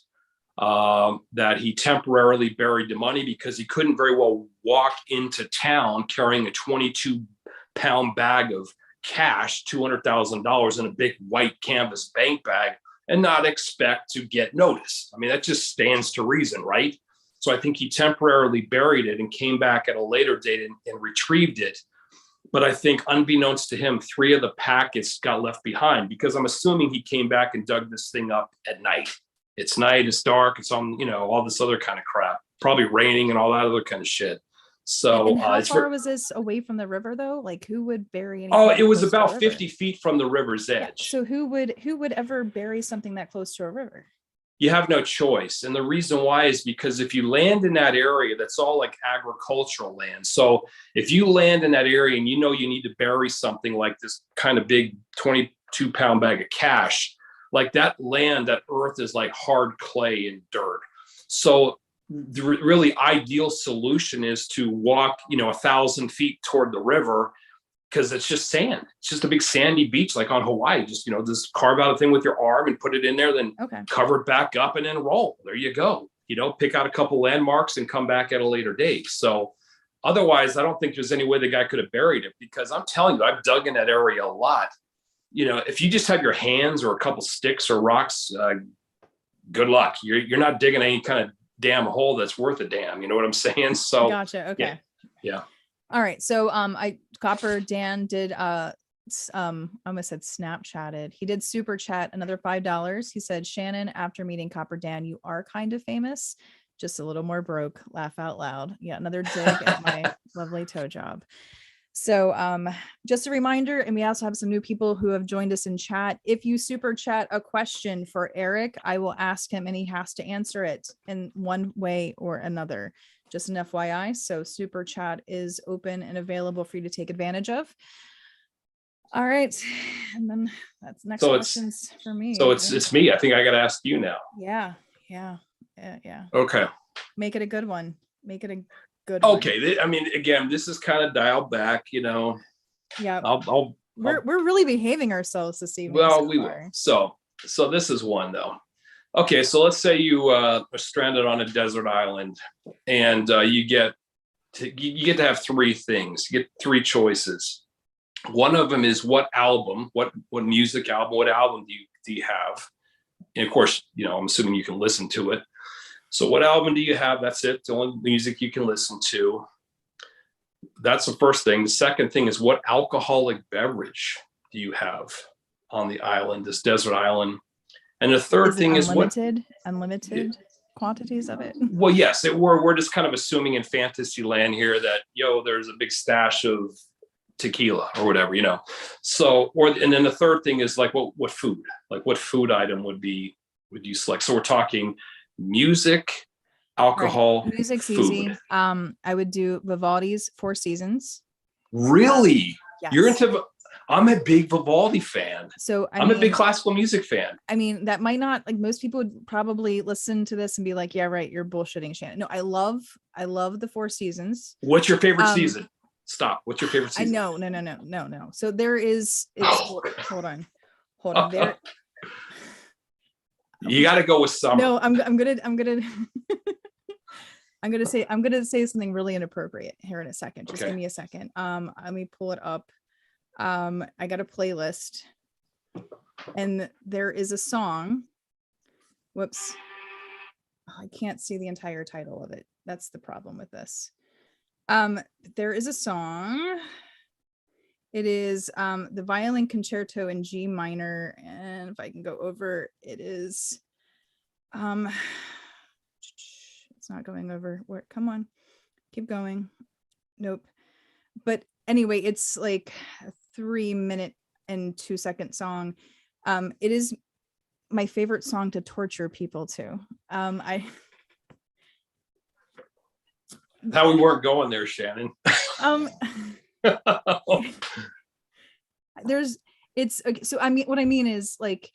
S2: that he temporarily buried the money because he couldn't very well walk into town carrying a 22-pound bag of cash, $200,000 in a big white canvas bank bag, and not expect to get noticed. I mean, that just stands to reason, right? So I think he temporarily buried it and came back at a later date and retrieved it. But I think unbeknownst to him, 3 of the packets got left behind because I'm assuming he came back and dug this thing up at night. It's night, it's dark, it's on, all this other kind of crap, probably raining and all that other kind of shit. So
S1: and how far was this away from the river though? Like who would bury anything?
S2: Oh, it was about 50 feet from the river's edge.
S1: Yeah. So who would ever bury something that close to a river?
S2: You have no choice. And the reason why is because if you land in that area, that's all like agricultural land. So if you land in that area and you need to bury something like this kind of big 22-pound bag of cash, like that land, that earth is like hard clay and dirt. So the really ideal solution is to walk, 1,000 feet toward the river, because it's just sand. It's just a big sandy beach, like on Hawaii. Just, just carve out a thing with your arm and put it in there, then cover it back up and then roll. There you go. Pick out a couple landmarks and come back at a later date. So otherwise, I don't think there's any way the guy could have buried it, because I'm telling you, I've dug in that area a lot. If you just have your hands or a couple sticks or rocks, good luck. You're not digging any kind of damn hole that's worth a damn. You know what I'm saying? So
S1: gotcha. Okay.
S2: Yeah.
S1: All right. So Copper Dan did I almost said Snapchatted. He did super chat another $5. He said, Shannon, after meeting Copper Dan, you are kind of famous, just a little more broke. Laugh out loud. Yeah, another dig at my lovely toe job. So just a reminder, and we also have some new people who have joined us in chat. If you super chat a question for Eric, I will ask him and he has to answer it in one way or another. Just an FYI. So super chat is open and available for you to take advantage of. All right. And then that's next questions for me.
S2: So it's me. I think I got to ask you now.
S1: Yeah.
S2: Okay.
S1: Make it a good one. Make it a good one.
S2: Okay. I mean, again, this is kind of dialed back,
S1: Yeah.
S2: We're
S1: really behaving ourselves this evening.
S2: Well, we will. So this is one though. Okay, so let's say you are stranded on a desert island, and you get to have 3 things. You get 3 choices. One of them is what album, what music album, what album do you have? And of course, I'm assuming you can listen to it. So what album do you have? That's it. The only music you can listen to. That's the first thing. The second thing is what alcoholic beverage do you have on the island, this desert island? And the third thing is
S1: unlimited quantities of it.
S2: Well, yes, we're just kind of assuming in fantasy land here that there's a big stash of tequila or whatever, So and then the third thing is like what food? Like what food item would you select? So we're talking music, alcohol,
S1: right. Music's
S2: food.
S1: Easy. I would do Vivaldi's Four Seasons.
S2: Really?
S1: Yes.
S2: You're into I'm a big Vivaldi fan. So I'm a big classical music fan.
S1: I mean, that might not, like, most people would probably listen to this and be like, yeah, right, you're bullshitting, Shannon. No, I love the Four Seasons.
S2: What's your favorite season? Stop. What's your favorite
S1: I
S2: season?
S1: know, no. So there is. Hold on. There.
S2: You got to go with summer.
S1: No, I'm gonna I'm gonna say something really inappropriate here in a second. Just give me a second. Let me pull it up. I got a playlist, and there is a song. Whoops. I can't see the entire title of it. That's the problem with this. There is a song. It is the violin concerto in G minor, and if I can go over, it is it's not going over. Where? Come on, keep going. Nope. But anyway, it's like a 3-minute and 2-second song. It is my favorite song to torture people to.
S2: How we weren't going there, Shannon.
S1: So I mean, what I mean is, like,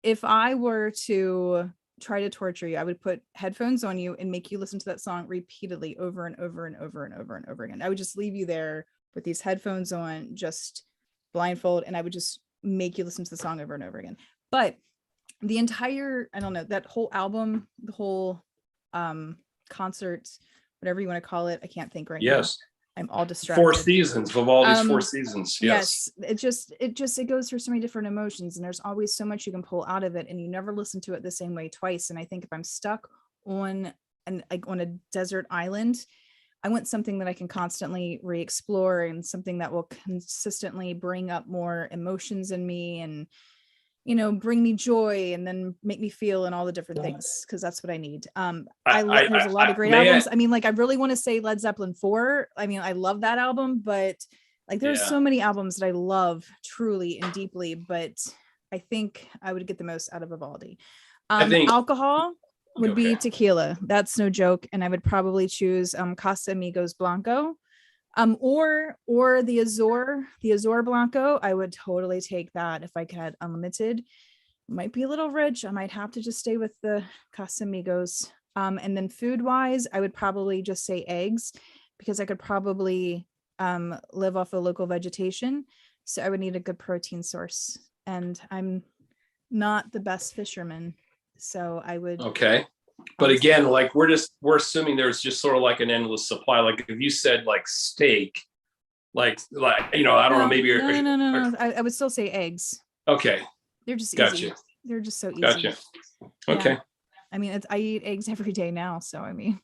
S1: if I were to try to torture you, I would put headphones on you and make you listen to that song repeatedly over and over and over and over and over again. I would just leave you there with these headphones on, just blindfold, and I would just make you listen to the song over and over again. But the entire, I don't know, that whole album, the whole concert, whatever you want to call it, I can't think right now.
S2: Yes.
S1: I'm all distracted.
S2: 4 seasons, Vivaldi's 4 seasons. Yes.
S1: It goes through so many different emotions, and there's always so much you can pull out of it, and you never listen to it the same way twice. And I think if I'm stuck on a desert island, I want something that I can constantly re-explore, and something that will consistently bring up more emotions in me, and, you know, bring me joy, and then make me feel and all the different things, because that's what I need. There's a lot of great albums. I mean, like, I really want to say Led Zeppelin 4. I mean, I love that album, but like, there's so many albums that I love truly and deeply, but I think I would get the most out of Vivaldi. Alcohol would be tequila. That's no joke. And I would probably choose Casamigos Blanco. Or the Azor Blanco. I would totally take that if I had unlimited. Might be a little rich. I might have to just stay with the Casamigos. And then food wise, I would probably just say eggs, because I could probably live off of local vegetation. So I would need a good protein source, and I'm not the best fisherman, so I would. Okay.
S2: But again, like, we're assuming there's just sort of like an endless supply. Like, if you said like steak, like you know, I don't know, maybe.
S1: No. I would still say eggs.
S2: Okay.
S1: They're just
S2: Gotcha.
S1: easy. They're just so easy.
S2: Gotcha. Okay.
S1: Yeah. I mean, I eat eggs every day now, so I mean.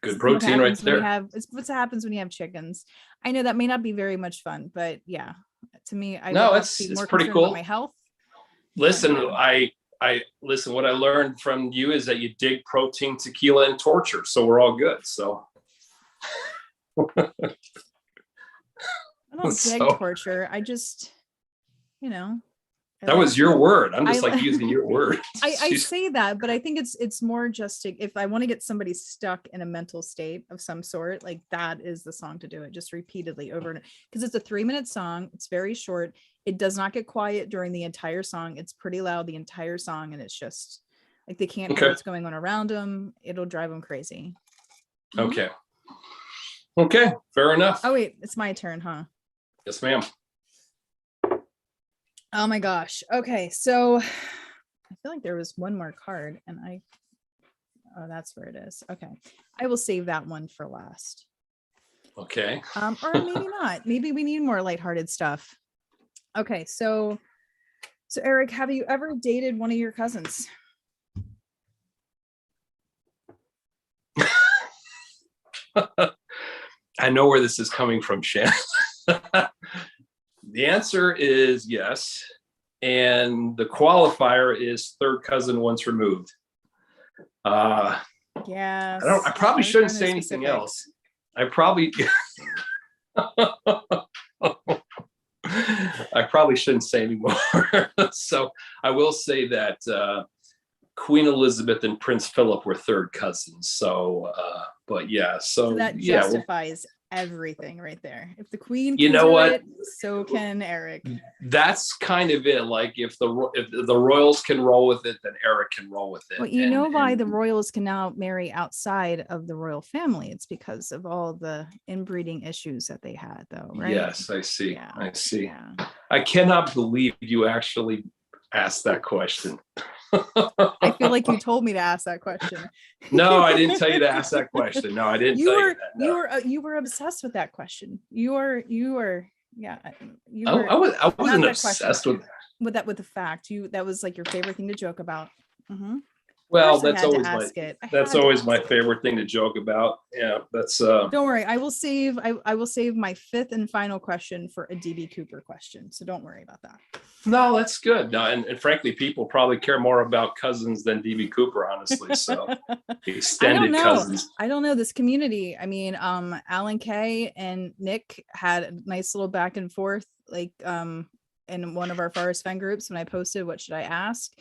S2: Good protein right there.
S1: It's what happens when you have chickens. I know that may not be very much fun, but yeah, to me,
S2: it's pretty cool.
S1: About my health.
S2: Listen, listen, what I learned from you is that you dig protein, tequila, and torture. So we're all good. So
S1: I don't dig torture. I just, you know.
S2: That was your word. I'm just using your word.
S1: I say that, but I think it's more just if I want to get somebody stuck in a mental state of some sort, like, that is the song to do it, just repeatedly over and over. Because it's a 3-minute song. It's very short. It does not get quiet during the entire song. It's pretty loud the entire song, and it's just like they can't hear what's going on around them. It'll drive them crazy.
S2: Okay. Okay. Fair enough.
S1: Oh wait, it's my turn, huh?
S2: Yes, ma'am.
S1: Oh my gosh. Okay, so I feel like there was one more card, and oh, that's where it is. Okay, I will save that one for last.
S2: Okay.
S1: Or maybe not. Maybe we need more lighthearted stuff. Okay, so Eric, have you ever dated one of your cousins?
S2: I know where this is coming from, Shannon. The answer is yes. And the qualifier is third cousin once removed.
S1: Yes.
S2: I probably shouldn't say anything else. I probably shouldn't say anymore. So I will say that Queen Elizabeth and Prince Philip were third cousins. So, but yeah. So
S1: that justifies everything right there. If the queen
S2: You
S1: can
S2: know
S1: do
S2: what?
S1: it, so can Eric.
S2: That's kind of it. Like if the royals can roll with it, then Eric can roll with it.
S1: Well, you know why the royals can now marry outside of the royal family? It's because of all the inbreeding issues that they had, though, right?
S2: Yes, I see.
S1: Yeah.
S2: I see.
S1: Yeah.
S2: I cannot believe you actually asked that question.
S1: I feel like you told me to ask that question.
S2: No, I didn't tell you to ask that question. No, I didn't tell you that. No.
S1: You were obsessed with that question. You were yeah.
S2: I wasn't obsessed with
S1: the fact. That was like your favorite thing to joke about. Mm-hmm.
S2: Well, that's always my favorite thing to joke about. Yeah, that's
S1: don't worry. I will save my fifth and final question for a DB Cooper question. So don't worry about that.
S2: No, that's good. No, and frankly, people probably care more about cousins than DB Cooper, honestly. So extended cousins.
S1: I don't know this community. I mean, Alan Kay and Nick had a nice little back and forth, like in one of our Forrest Fenn groups when I posted, what should I ask?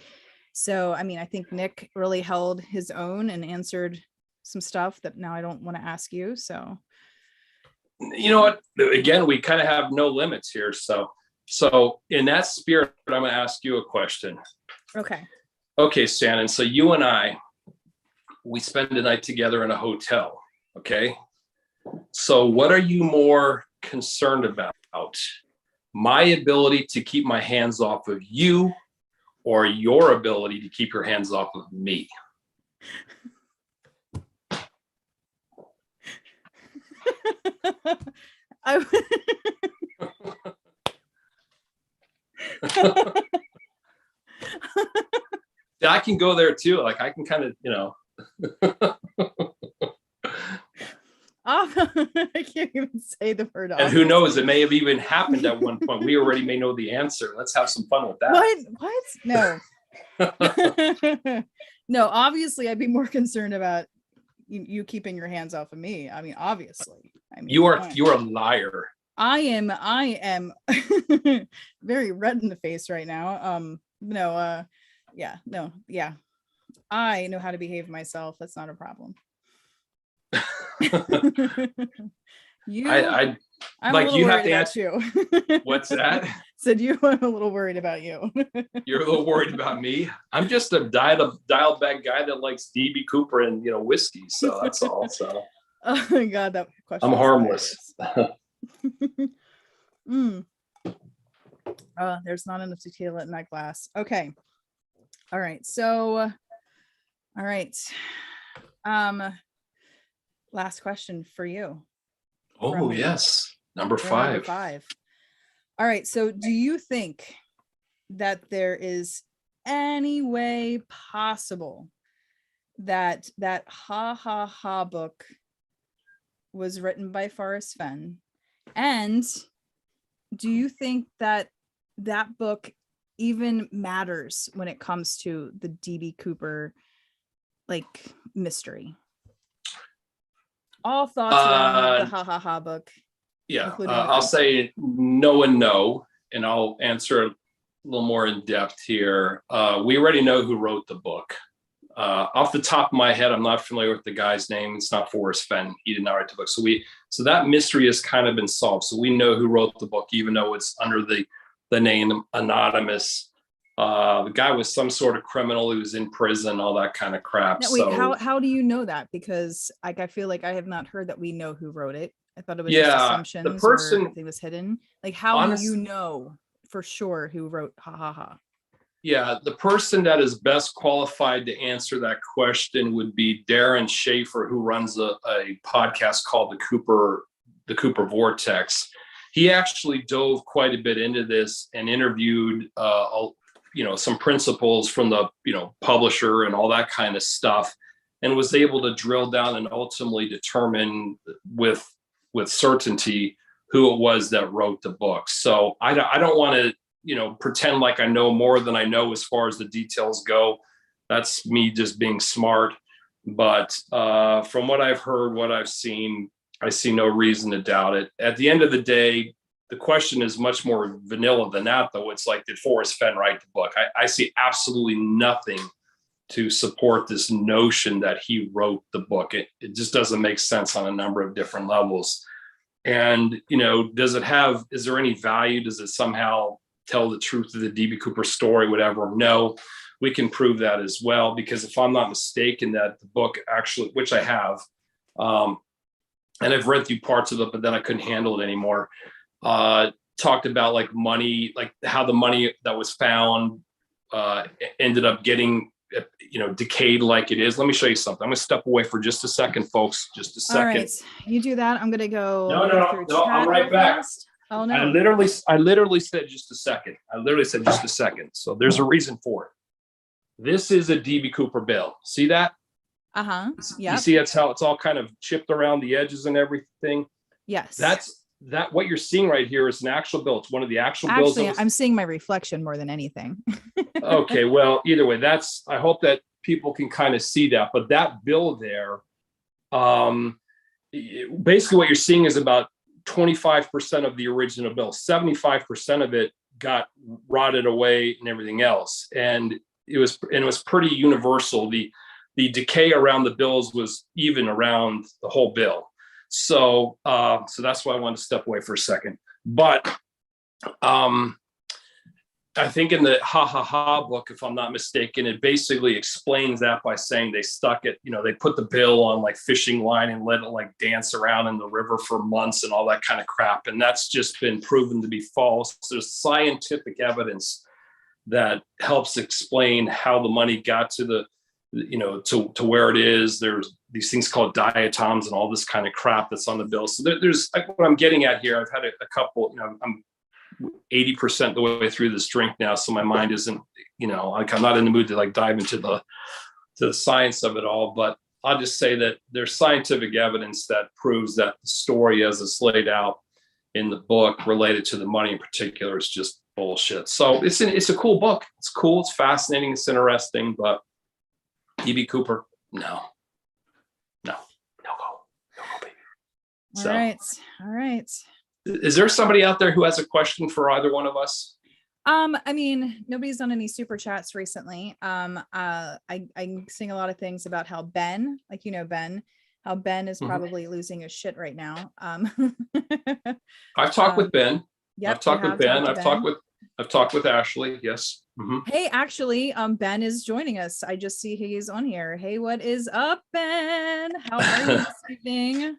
S1: So, I mean, I think Nick really held his own and answered some stuff that now I don't want to ask you. So,
S2: you know what? Again, we kind of have no limits here. So in that spirit, I'm going to ask you a question.
S1: Okay.
S2: Okay, Shannon. So you and I, we spend the night together in a hotel. Okay. So what are you more concerned about? My ability to keep my hands off of you, or your ability to keep your hands off of me? I can go there too. Like I can kind of,
S1: I can't even say the word.
S2: And who knows? It may have even happened at one point. We already may know the answer. Let's have some fun with that.
S1: What? No. No, obviously I'd be more concerned about you keeping your hands off of me. I mean, obviously.
S2: You are a liar.
S1: I am very red in the face right now. I know how to behave myself. That's not a problem. I'm like, you have to answer
S2: you. What's that?
S1: Said you. I'm a little worried about you.
S2: You're a little worried about me. I'm just a dialed back guy that likes DB Cooper and whiskey. So that's all. So.
S1: Oh my God, that question.
S2: I'm harmless.
S1: There's not enough tequila in that glass. Okay. All right. So, all right. Last question for you.
S2: Oh, yes. Number 5.
S1: All right. So do you think that there is any way possible that Ha Ha Ha book was written by Forrest Fenn? And do you think that book even matters when it comes to the DB Cooper mystery? All thoughts around the Ha Ha Ha book.
S2: Yeah, I'll say no and no, and I'll answer a little more in depth here. We already know who wrote the book. Off the top of my head, I'm not familiar with the guy's name. It's not Forrest Fenn. He did not write the book. So that mystery has kind of been solved. So we know who wrote the book, even though it's under the name anonymous. The guy was some sort of criminal who was in prison, all that kind of crap.
S1: Now, wait, how do you know that? Because I feel like I have not heard that we know who wrote it. I thought it was just assumptions. The person, or if it was hidden. How do you know for sure who wrote Ha Ha Ha?
S2: Yeah, the person that is best qualified to answer that question would be Darren Schaefer, who runs a podcast called the Cooper Vortex. He actually dove quite a bit into this and interviewed some principals from the publisher and all that kind of stuff, and was able to drill down and ultimately determine with certainty who it was that wrote the book. So I don't want to pretend like I know more than I know as far as the details go. That's me just being smart. But from what I've heard, what I've seen, I see no reason to doubt it. At the end of the day, the question is much more vanilla than that, though. It's like, did Forrest Fenn write the book? I see absolutely nothing to support this notion that he wrote the book. It just doesn't make sense on a number of different levels. And, is there any value? Does it somehow tell the truth of the DB Cooper story, whatever? No, we can prove that as well, because if I'm not mistaken, that the book actually, which I have, and I've read through parts of it, but then I couldn't handle it anymore, talked about like money, like how the money that was found ended up getting decayed like it is. Let me show you something. I'm gonna step away for just a second, folks. Just a second.
S1: All right, you do that. I'm gonna go.
S2: No, I'm right back.
S1: Fast. Oh no!
S2: I literally said just a second. So there's a reason for it. This is a DB Cooper bill. See that?
S1: Yeah.
S2: You see that's how it's all kind of chipped around the edges and everything.
S1: Yes.
S2: That's what you're seeing right here is an actual bill. It's one of the actual bills.
S1: Actually, I'm seeing my reflection more than anything.
S2: Okay, well, either way, I hope that people can kind of see that. But that bill there, basically what you're seeing is about 25% of the original bill. 75% of it got rotted away and everything else. And it was pretty universal. The decay around the bills was even around the whole bill. So that's why I wanted to step away for a second. But I think in the Ha Ha Ha book, if I'm not mistaken, it basically explains that by saying they stuck it, they put the bill on like fishing line and let it like dance around in the river for months and all that kind of crap. And that's just been proven to be false. There's scientific evidence that helps explain how the money got to the to where it is. There's these things called diatoms and all this kind of crap that's on the bill. So there's like what I'm getting at here. I've had a couple, I'm 80% the way through this drink now. So my mind isn't, like I'm not in the mood to like dive into the science of it all, but I'll just say that there's scientific evidence that proves that the story as it's laid out in the book related to the money in particular is just bullshit. So it's a cool book. It's cool. It's fascinating. It's interesting, but DB Cooper, no go, baby.
S1: All right.
S2: Is there somebody out there who has a question for either one of us?
S1: I mean, nobody's done any super chats recently. I seeing a lot of things about how Ben, how Ben is probably losing his shit right now.
S2: I've talked with Ben.
S1: Yep,
S2: I've talked with Ben. I've talked with Ashley. Yes. Mm-hmm.
S1: Hey, actually, Ben is joining us. I just see he's on here. Hey, what is up, Ben? How are you this evening?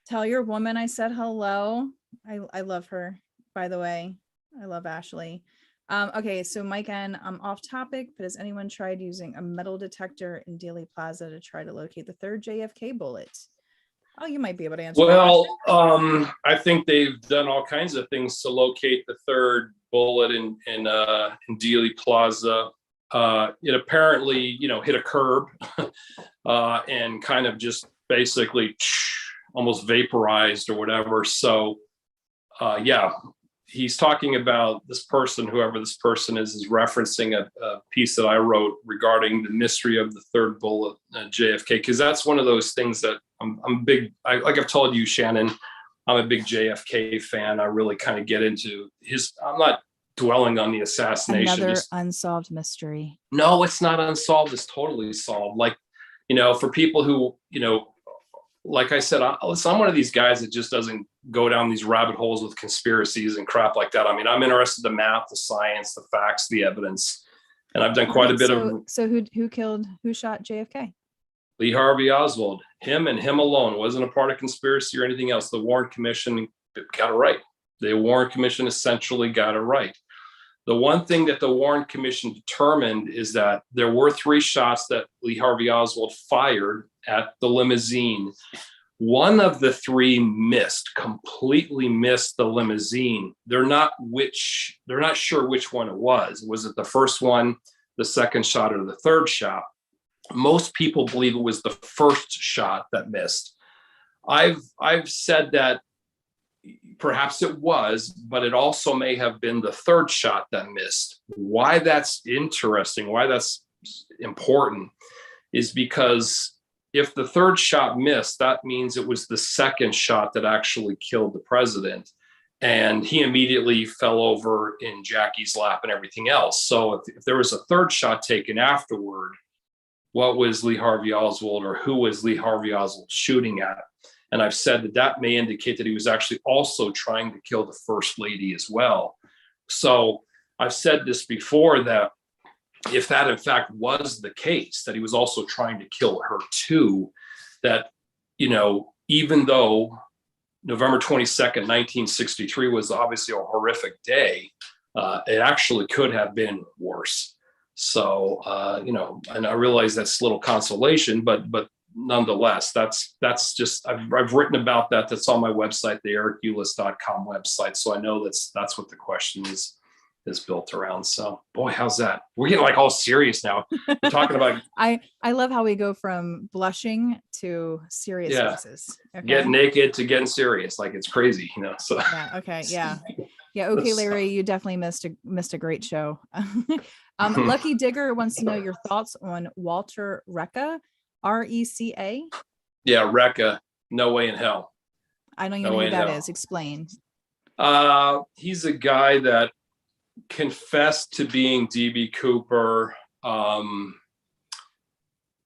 S1: Tell your woman I said hello. I love her, by the way. I love Ashley. Okay, so Mike N, I'm off topic, but has anyone tried using a metal detector in Dealey Plaza to try to locate the third JFK bullet? Oh, you might be able to answer.
S2: Well, I think they've done all kinds of things to locate the third bullet in Dealey Plaza. It apparently, hit a curb and kind of just basically almost vaporized or whatever. So, he's talking about this person, whoever this person is referencing a piece that I wrote regarding the mystery of the third bullet, JFK, because that's one of those things that I'm big. Like I've told you, Shannon, I'm a big JFK fan. I really kind of get into I'm not dwelling on the assassination.
S1: Another unsolved mystery.
S2: No, it's not unsolved. It's totally solved. Like, for people who, like I said, I'm one of these guys that just doesn't go down these rabbit holes with conspiracies and crap like that. I mean, I'm interested in the math, the science, the facts, the evidence, and I've done quite a bit of.
S1: So who shot JFK?
S2: Lee Harvey Oswald, him and him alone. Wasn't a part of conspiracy or anything else. The Warren Commission got it right. The Warren Commission essentially got it right. The one thing that the Warren Commission determined is that there were 3 shots that Lee Harvey Oswald fired at the limousine. One of the 3 completely missed the limousine. They're not sure which one it was. Was it the first one, the second shot, or the third shot? Most people believe it was the first shot that missed. I've said that perhaps it was, but it also may have been the third shot that missed. Why that's interesting, why that's important, is because if the third shot missed, that means it was the second shot that actually killed the president. And he immediately fell over in Jackie's lap and everything else. So if there was a third shot taken afterward, what was Lee Harvey Oswald, or who was Lee Harvey Oswald shooting at? And I've said that that may indicate that he was actually also trying to kill the first lady as well. So I've said this before, that if that in fact was the case, that he was also trying to kill her too, that, you know, even though November 22nd, 1963 was obviously a horrific day, it actually could have been worse. So, you know, and I realize that's little consolation, but nonetheless, that's just, I've written about that. That's on my website, the ericulis.com website. So I know that's what the question is built around. So boy, how's that? We're getting like all serious now. We're talking about
S1: I love how we go from blushing to serious faces. Okay.
S2: Get naked to getting serious. Like, it's crazy, you know. So
S1: yeah, okay, yeah. Okay, Larry, you definitely missed a great show. Lucky Digger wants to know your thoughts on Walter Reca, RECA.
S2: Yeah, Reca, no way in hell.
S1: I don't even know who that is. Explain.
S2: He's a guy that confessed to being DB Cooper.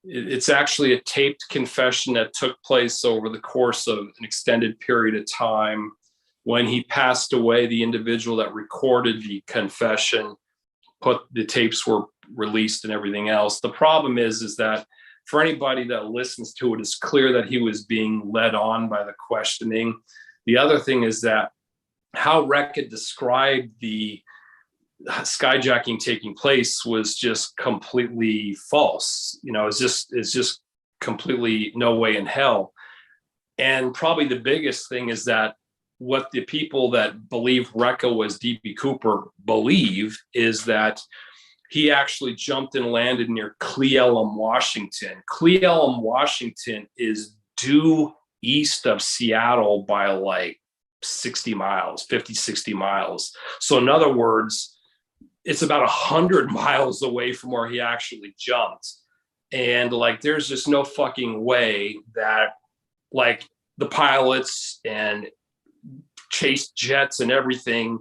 S2: It's actually a taped confession that took place over the course of an extended period of time. When he passed away, the individual that recorded the confession, the tapes were released and everything else. The problem is that for anybody that listens to it, it's clear that he was being led on by the questioning. The other thing is that how Reca described the skyjacking taking place was just completely false. You know, it's just completely no way in hell. And probably the biggest thing is that what the people that believe Reca was DB Cooper believe is that he actually jumped and landed near Cle Elum, Washington. Cle Elum, Washington is due east of Seattle by like 60 miles. So in other words, it's about 100 miles away from where he actually jumped. And like, there's just no fucking way that like the pilots and chase jets and everything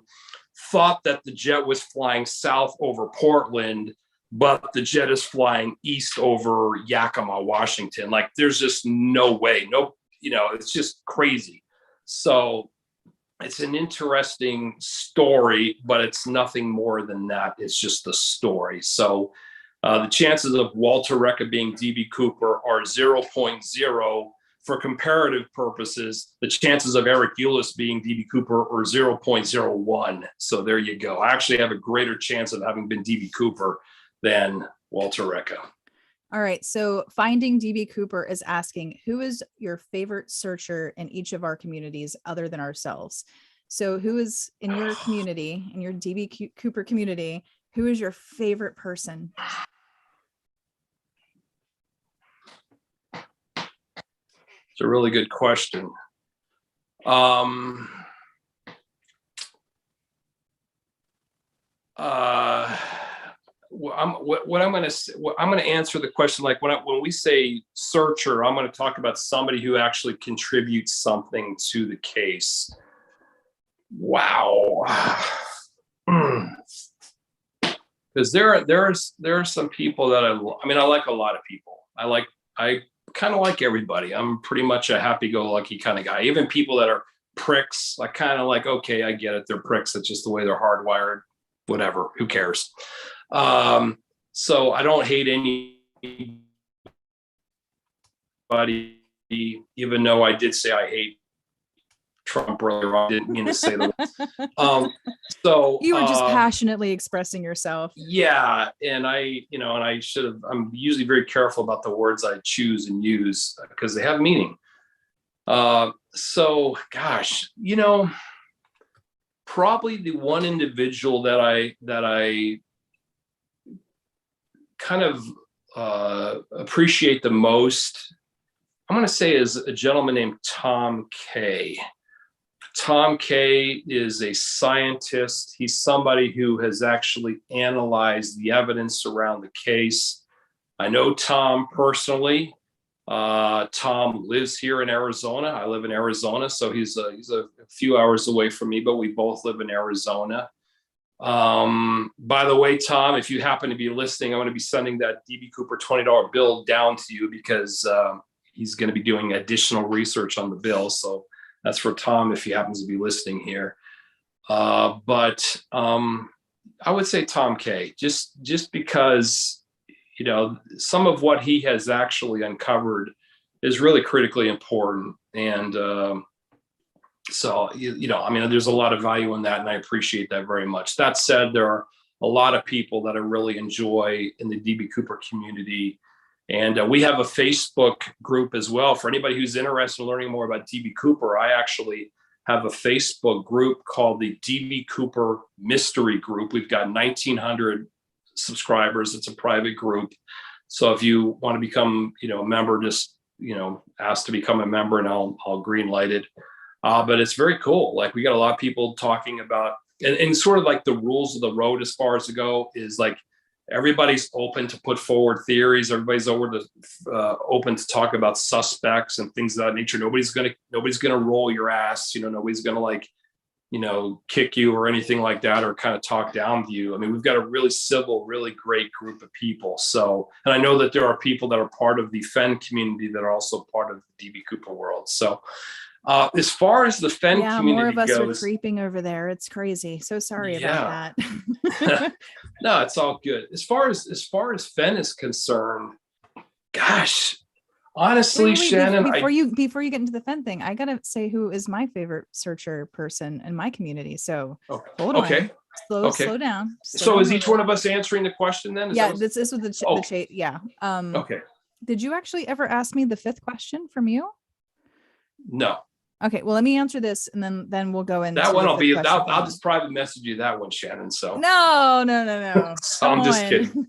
S2: thought that the jet was flying south over Portland, but the jet is flying east over Yakima, Washington. Like, there's just no way. No, you know, it's just crazy. So it's an interesting story, but it's nothing more than that. It's just a story. So the chances of Walter Reca being DB Cooper are 0.0. For comparative purposes, the chances of Eric Ulis being DB Cooper are 0.01. So there you go. I actually have a greater chance of having been DB Cooper than Walter Reca.
S1: All right. So Finding DB Cooper is asking, who is your favorite searcher in each of our communities other than ourselves? So who is in your community, in your DB Cooper community, who is your favorite person?
S2: It's a really good question. I'm going to answer the question like when we say searcher, I'm going to talk about somebody who actually contributes something to the case. Wow. Because there are some people that I like a lot of people. I kind of like everybody. I'm pretty much a happy-go-lucky kind of guy. Even people that are pricks, I kind of like, okay, I get it. They're pricks. That's just the way they're hardwired. Whatever. Who cares? So I don't hate anybody, even though I did say I hate Trump earlier. I didn't mean to say that. So
S1: you were just passionately expressing yourself.
S2: Yeah. And I'm usually very careful about the words I choose and use because they have meaning. So gosh, probably the one individual that I kind of appreciate the most, I'm going to say, is a gentleman named Tom Kay. Tom Kay is a scientist. He's somebody who has actually analyzed the evidence around the case. I know Tom personally. Tom lives here in Arizona. I live in Arizona, so he's a few hours away from me, but we both live in Arizona. By the way, Tom, if you happen to be listening, I'm going to be sending that DB Cooper $20 bill down to you because he's going to be doing additional research on the bill. So that's for Tom if he happens to be listening here. But I would say Tom K. Just because some of what he has actually uncovered is really critically important, and so I mean, there's a lot of value in that, and I appreciate that very much. That said, there are a lot of people that I really enjoy in the DB Cooper community. And we have a Facebook group as well. For anybody who's interested in learning more about DB Cooper, I actually have a Facebook group called the DB Cooper Mystery Group. We've got 1,900 subscribers. It's a private group. So if you want to become, a member, just, ask to become a member and I'll green light it. But it's very cool. Like, we got a lot of people talking about, and sort of like the rules of the road as far as to go is like, everybody's open to put forward theories. Everybody's open to talk about suspects and things of that nature. Nobody's gonna roll your ass. Nobody's gonna kick you or anything like that, or kind of talk down to you. I mean, we've got a really civil, really great group of people. So, and I know that there are people that are part of the Fenn community that are also part of the DB Cooper world. So, as far as the Fenn community
S1: more of us
S2: goes,
S1: are creeping over there. It's crazy. So sorry about
S2: that. No, it's all good. As far as Fenn is concerned, gosh, honestly, wait, Shannon,
S1: before you get into the Fenn thing, I gotta say who is my favorite searcher person in my community. So hold on. Slow down.
S2: So is each one of us answering the question then?
S1: This is with the chat. Yeah.
S2: Okay.
S1: Did you actually ever ask me the fifth question from you?
S2: No.
S1: Okay, well, let me answer this, and then we'll go into
S2: that one. I'll just private message you that one, Shannon. So
S1: no.
S2: So I'm just kidding.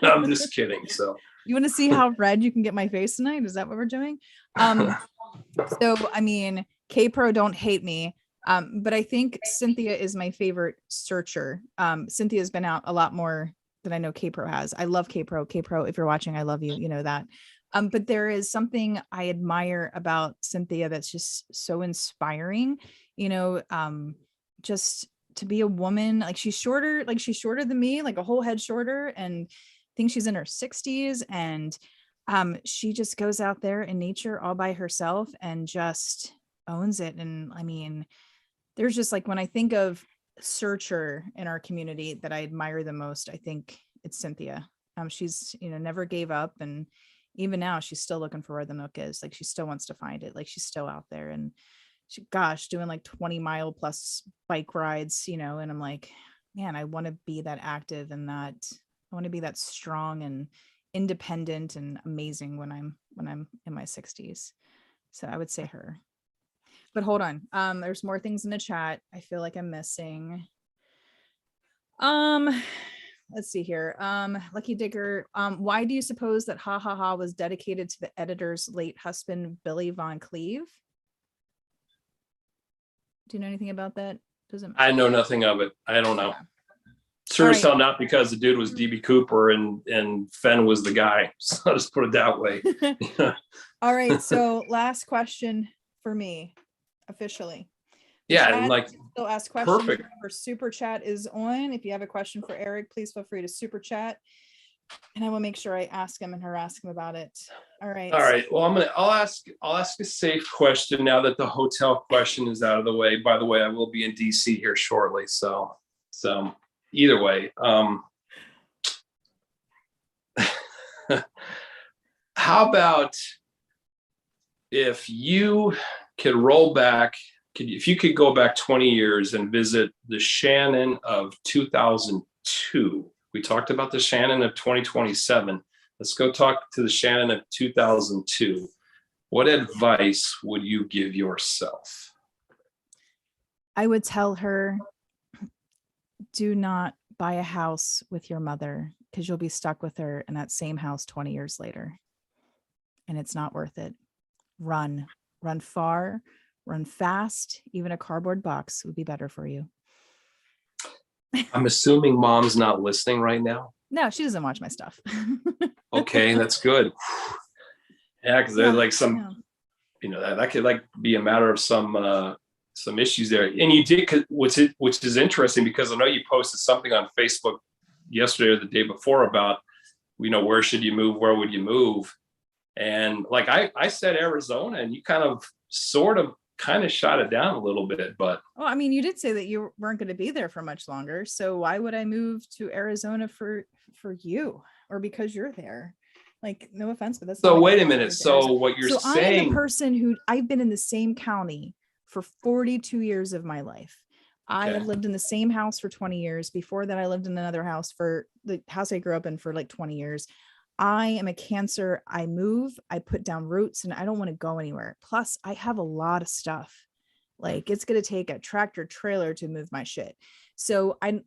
S2: I'm just kidding. So
S1: you want to see how red you can get my face tonight? Is that what we're doing? So I mean, K-Pro, don't hate me, but I think Cynthia is my favorite searcher. Cynthia's been out a lot more than I know K-Pro has. I love K-Pro. K-Pro, if you're watching, I love you. You know that. But there is something I admire about Cynthia that's just so inspiring, just to be a woman. Like, she's shorter than me, like a whole head shorter, and I think she's in her 60s. And she just goes out there in nature all by herself and just owns it. And I mean, there's just like, when I think of searcher in our community that I admire the most, I think it's Cynthia. She's, never gave up, and even now she's still looking for where the nook is. Like, she still wants to find it. Like, she's still out there, and doing like 20-mile plus bike rides, and I'm like, man, I want to be that active, and that I want to be that strong and independent and amazing when I'm in my 60s. So I would say her. But hold on. There's more things in the chat I feel like I'm missing. Let's see here. Lucky Digger. Why do you suppose that Ha Ha Ha was dedicated to the editor's late husband, Billy Von Cleve? Do you know anything about that?
S2: I know nothing of it. I don't know. Sure as hell not, because the dude was DB Cooper and Fenn was the guy. So I'll just put it that way.
S1: All right. So last question for me, officially.
S2: Yeah, and like,
S1: still ask questions.
S2: Perfect.
S1: Our super chat is on. If you have a question for Eric, please feel free to super chat, and I will make sure I ask him and harass him about it. All right.
S2: Well, I'll ask a safe question now that the hotel question is out of the way. By the way, I will be in DC here shortly. So either way, how about if you could roll back? If you could go back 20 years and visit the Shannon of 2002, we talked about the Shannon of 2027. Let's go talk to the Shannon of 2002. What advice would you give yourself?
S1: I would tell her, do not buy a house with your mother, because you'll be stuck with her in that same house 20 years later. And it's not worth it. Run far. Run fast. Even a cardboard box would be better for you.
S2: I'm assuming Mom's not listening right now.
S1: No, she doesn't watch my stuff. Okay,
S2: that's good. Yeah, because there's like some, that could like be a matter of some issues there. And you did, which is interesting, because I know you posted something on Facebook yesterday or the day before about, where should you move? Where would you move? And like I said Arizona, and you kind of shot it down a little bit, but
S1: well, I mean, you did say that you weren't going to be there for much longer. So why would I move to Arizona for you or because you're there? Like, no offense, but that's
S2: so
S1: not
S2: wait a
S1: reason to
S2: minute.
S1: move to
S2: So
S1: Arizona.
S2: what you're
S1: So I am the
S2: saying,
S1: person who I've been in the same county for 42 years of my life. I
S2: okay.
S1: have lived in the same house for 20 years. Before that, I lived in another house for the house I grew up in for like 20 years. I am a Cancer. I move, I put down roots, and I don't want to go anywhere. Plus, I have a lot of stuff. Like, it's going to take a tractor trailer to move my shit. So I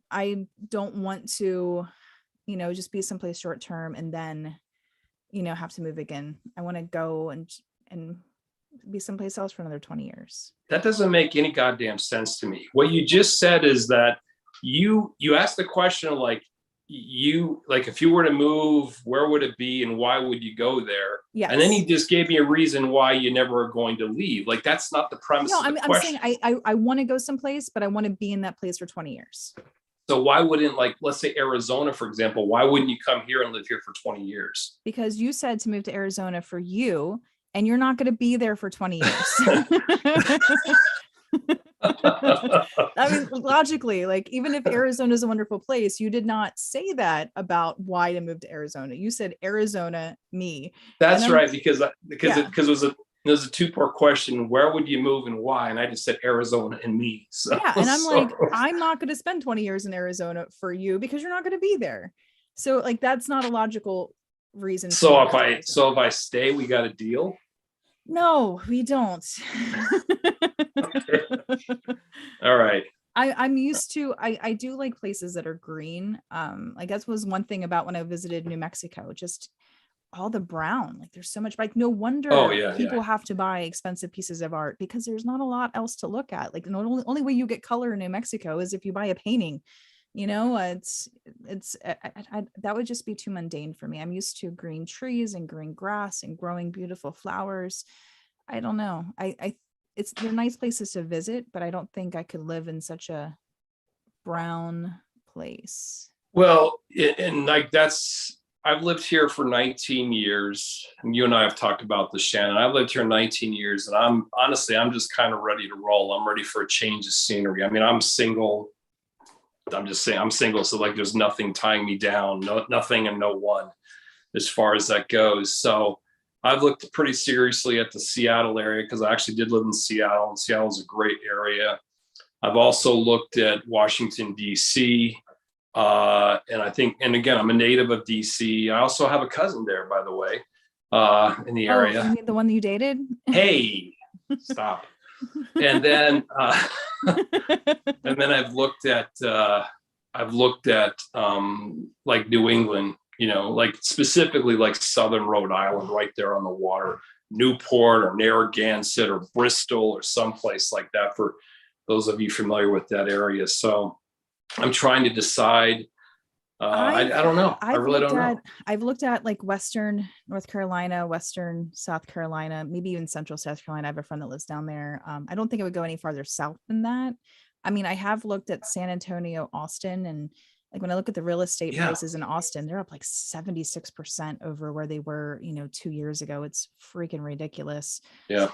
S1: don't want to, just be someplace short term and then, have to move again. I want to go and be someplace else for another 20 years.
S2: That doesn't make any goddamn sense to me. What you just said is that you asked the question of like, if you were to move, where would it be and why would you go there?
S1: Yes.
S2: And then you just gave me a reason why you never are going to leave. Like, that's not the premise
S1: No,
S2: of the
S1: I'm
S2: question.
S1: saying I want to go someplace, but I want to be in that place for 20 years.
S2: So why wouldn't, like, let's say Arizona, for example, why wouldn't you come here and live here for 20 years?
S1: Because you said to move to Arizona for you, and you're not going to be there for 20 years. I mean, logically, like, even if Arizona is a wonderful place, you did not say that about why to move to Arizona. You said Arizona, me.
S2: That's right, because
S1: Yeah.
S2: it was a two-part question. Where would you move and why? And I just said Arizona and me. So,
S1: Yeah. And I'm like, I'm not going to spend 20 years in Arizona for you because you're not going to be there. So like, that's not a logical reason.
S2: So if I stay, we got a deal.
S1: No, we don't.
S2: Okay. All right.
S1: I'm used to, I do like places that are green. Like that was one thing about when I visited New Mexico, just all the brown, like there's so much, like no wonder people have to buy expensive pieces of art because there's not a lot else to look at. Like the only way you get color in New Mexico is if you buy a painting. It's that would just be too mundane for me. I'm used to green trees and green grass and growing beautiful flowers. I don't know. They're nice places to visit, but I don't think I could live in such a brown place.
S2: Well, and like I've lived here for 19 years, and you and I have talked about this, Shannon. I've lived here 19 years, and I'm just kind of ready to roll. I'm ready for a change of scenery. I mean, I'm single. I'm just saying I'm single, so like there's nothing tying me down, nothing and no one as far as that goes. So I've looked pretty seriously at the Seattle area because I actually did live in Seattle, and Seattle's a great area. I've also looked at Washington, D.C., and I think, and again, I'm a native of DC. I also have a cousin there, by the way, in the area.
S1: You mean the one that you dated?
S2: Hey, stop. And then, I've looked at like New England, like specifically like Southern Rhode Island, right there on the water, Newport or Narragansett or Bristol or someplace like that, for those of you familiar with that area. So I'm trying to decide. I don't know. I really don't know.
S1: I've looked at like Western North Carolina, Western South Carolina, maybe even Central South Carolina. I have a friend that lives down there. I don't think it would go any farther south than that. I mean, I have looked at San Antonio, Austin, and like when I look at the real estate prices in Austin, they're up like 76% over where they were, 2 years ago. It's freaking ridiculous.
S2: Yeah.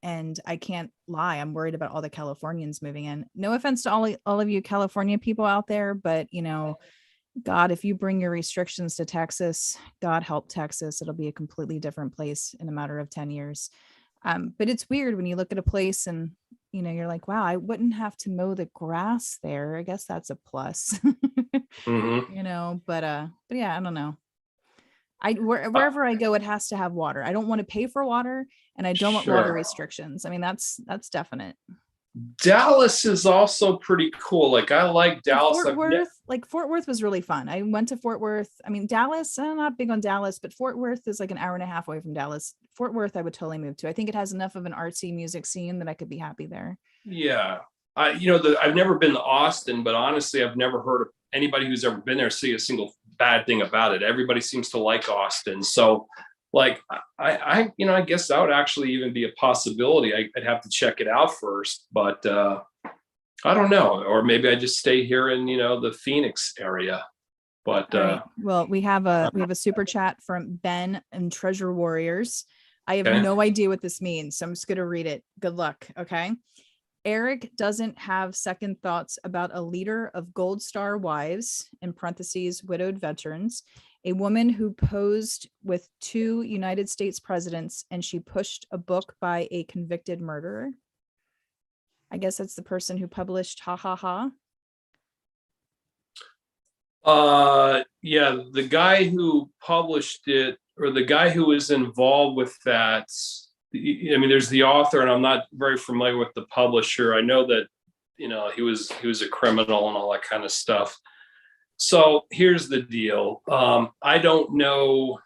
S1: And I can't lie, I'm worried about all the Californians moving in. No offense to all of you California people out there, but God, if you bring your restrictions to Texas, God help Texas, it'll be a completely different place in a matter of 10 years. But it's weird when you look at a place and, you're like, wow, I wouldn't have to mow the grass there. I guess that's a plus,
S2: Mm-hmm.
S1: But yeah, I don't know. Wherever I go, it has to have water. I don't want to pay for water, and I don't want water restrictions. I mean, that's definite.
S2: Dallas is also pretty cool. Like I like Dallas.
S1: Fort Worth was really fun. I went to Fort Worth. I mean, Dallas, I'm not big on Dallas, but Fort Worth is like an hour and a half away from Dallas. Fort Worth, I would totally move to. I think it has enough of an artsy music scene that I could be happy there.
S2: Yeah. I've never been to Austin, but honestly, I've never heard of anybody who's ever been there see a single bad thing about it. Everybody seems to like Austin. So like I guess that would actually even be a possibility. I'd have to check it out first, but I don't know. Or maybe I just stay here in, the Phoenix area. But
S1: all right. Well, we have a super chat from Ben and Treasure Warriors. I have
S2: okay.
S1: no idea what this means, so I'm just gonna read it. Good luck. Okay. Eric doesn't have second thoughts about a leader of Gold Star wives, in parentheses, widowed veterans, a woman who posed with 2 United States presidents and she pushed a book by a convicted murderer. I guess that's the person who published Ha Ha Ha.
S2: Yeah, the guy who published it, or the guy who was involved with that. I mean, there's the author, and I'm not very familiar with the publisher. I know that, you know, he was a criminal and all that kind of stuff. So here's the deal. I don't know.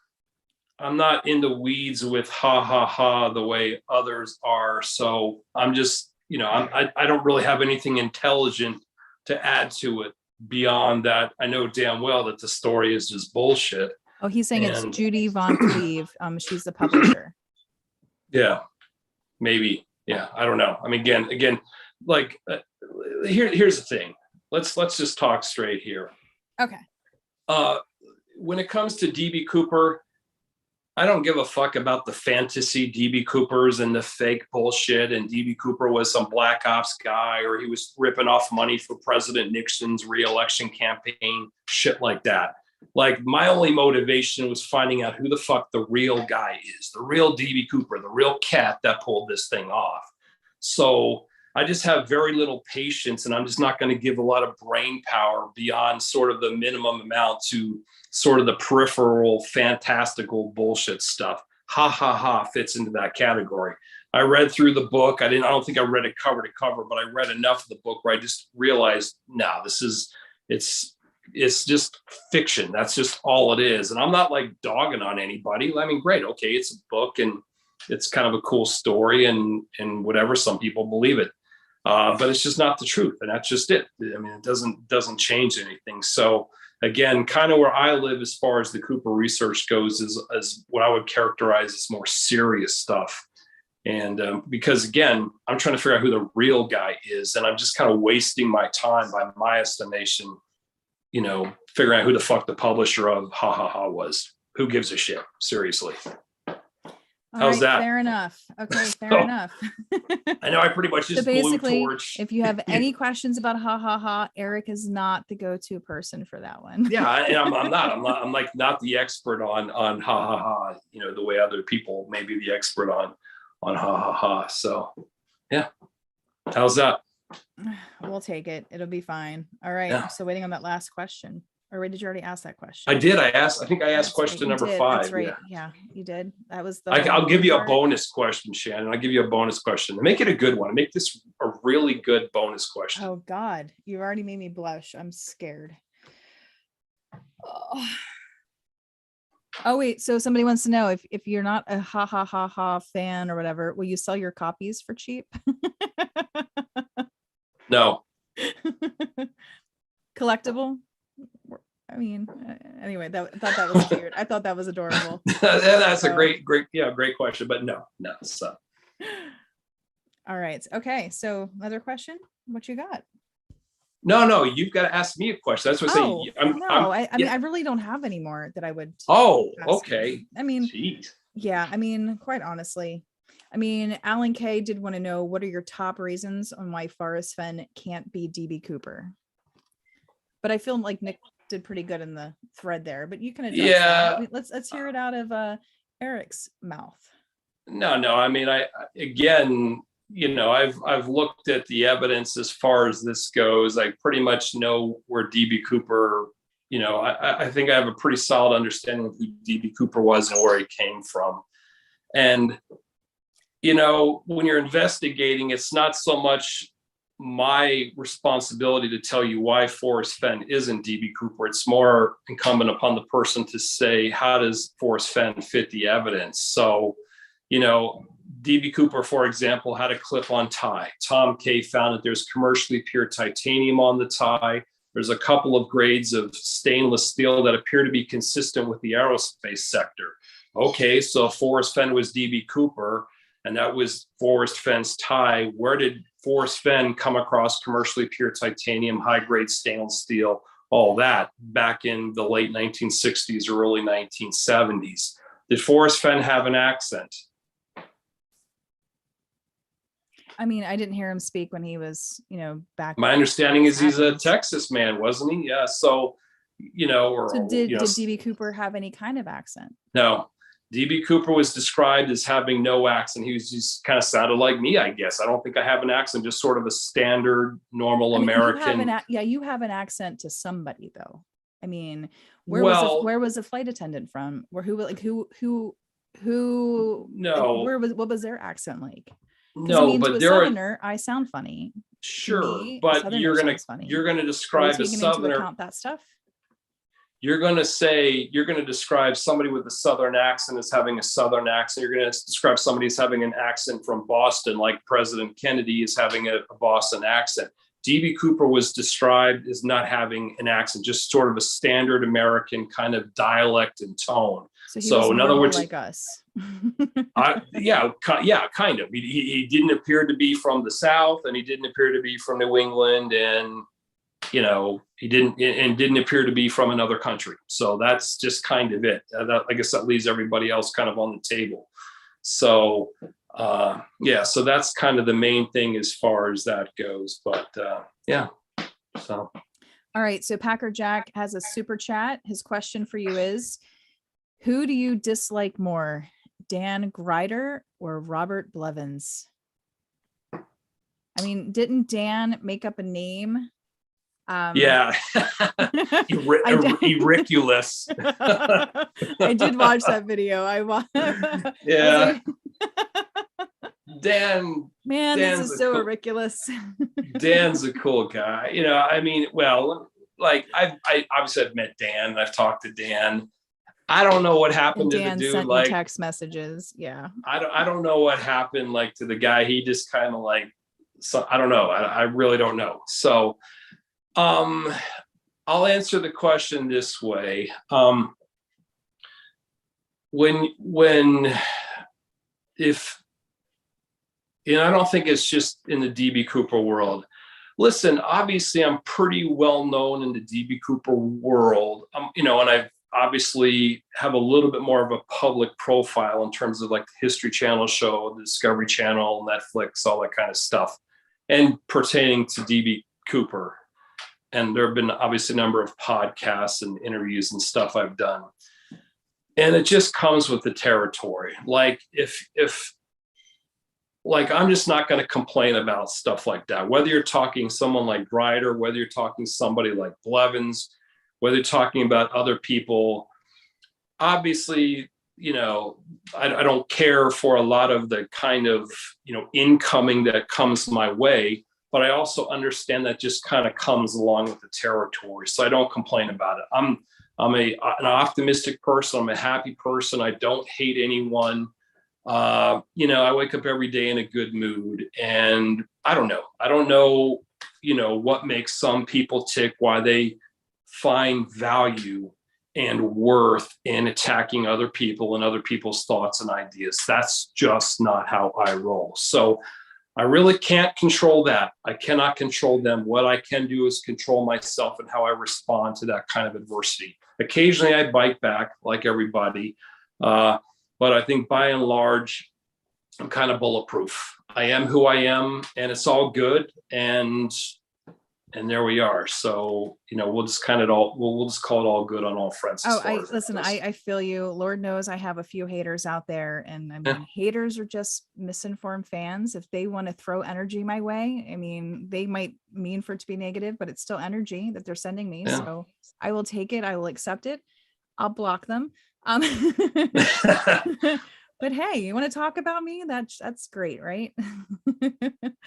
S2: I'm not in the weeds with Ha Ha Ha the way others are. So I'm just, you know, I don't really have anything intelligent to add to it beyond that. I know damn well that the story is just bullshit.
S1: Oh, he's saying it's Judy Von Cleve. She's the publisher.
S2: Yeah, maybe. Yeah, I don't know. I mean, again, like here's the thing. Let's just talk straight here.
S1: Okay.
S2: When it comes to DB Cooper, I don't give a fuck about the fantasy DB Coopers and the fake bullshit. And DB Cooper was some black ops guy, or he was ripping off money for President Nixon's re-election campaign, shit like that. Like, my only motivation was finding out who the fuck the real guy is, the real DB Cooper, the real cat that pulled this thing off. So I just have very little patience, and I'm just not going to give a lot of brain power beyond sort of the minimum amount to sort of the peripheral, fantastical bullshit stuff. Ha ha ha fits into that category. I read through the book. I don't think I read it cover to cover, but I read enough of the book where I just realized, no, it's just fiction. That's just all it is. And I'm not like dogging on anybody. I mean, great. Okay. It's a book and it's kind of a cool story and whatever. Some people believe it. But it's just not the truth. And that's just it. I mean, it doesn't change anything. So again, kind of where I live as far as the Cooper research goes is what I would characterize as more serious stuff. And because again, I'm trying to figure out who the real guy is. And I'm just kind of wasting my time, by my estimation, you know, figuring out who the fuck the publisher of Ha Ha Ha was. Who gives a shit? Seriously. How's that?
S1: Fair enough. Okay, fair enough.
S2: I know I pretty much just
S1: so basically,
S2: blew torch.
S1: If you have any questions about Ha Ha Ha, Eric is not the go-to person for that one.
S2: Yeah, and I'm like not the expert on Ha Ha Ha, you know, the way other people may be the expert on Ha Ha Ha. So yeah. How's that?
S1: We'll take it. It'll be fine. All right. Yeah. So waiting on that last question. Or did you already ask that question?
S2: I did. I think I asked question number 5.
S1: That's right. Yeah, you did. That was the.
S2: I'll give you a bonus question, Shannon. I'll give you a bonus question. Make it a good one. Make this a really good bonus question.
S1: Oh God, you already made me blush. I'm scared. Oh wait. So somebody wants to know if you're not a Ha Ha Ha Ha fan or whatever, will you sell your copies for cheap?
S2: No.
S1: Collectible. I mean, anyway, I thought that was cute. I thought that was adorable.
S2: That's a great question, but no. So.
S1: All right. Okay. So another question. What you got?
S2: No, you've got to ask me a question. That's what
S1: I mean, I really don't have any more that I would.
S2: Oh, okay.
S1: You. I mean,
S2: jeez.
S1: Yeah. I mean, quite honestly, Alan K did want to know, what are your top reasons on why Forrest Fenn can't be DB Cooper? But I feel like Nick did pretty good in the thread there, but you can adjust. Yeah. Let's hear it out of Eric's mouth. No.
S2: I mean, again, you know, I've looked at the evidence as far as this goes. I pretty much know where DB Cooper, you know, I think I have a pretty solid understanding of who DB Cooper was and where he came from. And, you know, when you're investigating, it's not so much my responsibility to tell you why Forrest Fenn isn't DB Cooper. It's more incumbent upon the person to say, how does Forrest Fenn fit the evidence? So, you know, DB Cooper, for example, had a clip-on tie. Tom K found that there's commercially pure titanium on the tie. There's a couple of grades of stainless steel that appear to be consistent with the aerospace sector. Okay, so Forrest Fenn was DB Cooper, and that was Forrest Fenn's tie. Where did Forrest Fenn come across commercially pure titanium, high-grade stainless steel all that back in the late 1960s or early 1970s. Did Forrest Fenn have an accent?
S1: I mean, I didn't hear him speak when he was, back.
S2: My understanding is he's a Texas man, wasn't he? Yeah. So,
S1: did DB Cooper have any kind of accent?
S2: No. DB Cooper was described as having no accent. He was just kind of sounded like me, I guess. I don't think I have an accent, just sort of a standard, normal American.
S1: You have an accent to somebody, though. I mean, where was a flight attendant from? What was their accent like?
S2: No, but
S1: Southerner, I sound funny.
S2: Sure, but you're gonna describe a Southerner.
S1: Into account that stuff.
S2: You're going to describe somebody with a Southern accent as having a Southern accent. You're going to describe somebody as having an accent from Boston, like President Kennedy is having a Boston accent. DB Cooper was described as not having an accent, just sort of a standard American kind of dialect and tone.
S1: So in other words, like us.
S2: Yeah, kind of. He didn't appear to be from the South, and he didn't appear to be from New England, and he didn't appear to be from another country. So that's just kind of it. I guess that leaves everybody else kind of on the table. So, so that's kind of the main thing as far as that goes. But so.
S1: All right. So Packer Jack has a super chat. His question for you is, who do you dislike more, Dan Greider or Robert Blevins? I mean, didn't Dan make up a name?
S2: Ridiculous.
S1: I did watch that video.
S2: Yeah. Dan,
S1: this is so ridiculous.
S2: Dan's a cool guy. I mean, well, like I obviously I've met Dan and I've talked to Dan. I don't know what happened to the dude.
S1: Sent you text messages. Yeah.
S2: I don't know what happened like to the guy. He just kind of like, so I don't know. I really don't know. So I'll answer the question this way. I don't think it's just in the DB Cooper world. Listen, obviously I'm pretty well known in the DB Cooper world, and I obviously have a little bit more of a public profile in terms of like the History Channel show, the Discovery Channel, Netflix, all that kind of stuff, and pertaining to DB Cooper. And there have been obviously a number of podcasts and interviews and stuff I've done. And it just comes with the territory. Like if I'm just not going to complain about stuff like that. Whether you're talking someone like Greider, whether you're talking somebody like Blevins, whether you're talking about other people, obviously, I don't care for a lot of the kind of, incoming that comes my way. But I also understand that just kind of comes along with the territory. So I don't complain about it. I'm an optimistic person. I'm a happy person. I don't hate anyone. I wake up every day in a good mood, and I don't know, what makes some people tick, why they find value and worth in attacking other people and other people's thoughts and ideas. That's just not how I roll. So I really can't control that. I cannot control them. What I can do is control myself and how I respond to that kind of adversity. Occasionally I bite back like everybody. But I think by and large, I'm kind of bulletproof. I am who I am, and it's all good. And there we are. So, we'll just call it all good on all fronts.
S1: I feel you. Lord knows I have a few haters out there, and I mean, haters are just misinformed fans. If they want to throw energy my way, I mean, they might mean for it to be negative, but it's still energy that they're sending me. Yeah. So I will take it. I will accept it. I'll block them. But hey, you want to talk about me? That's great, right?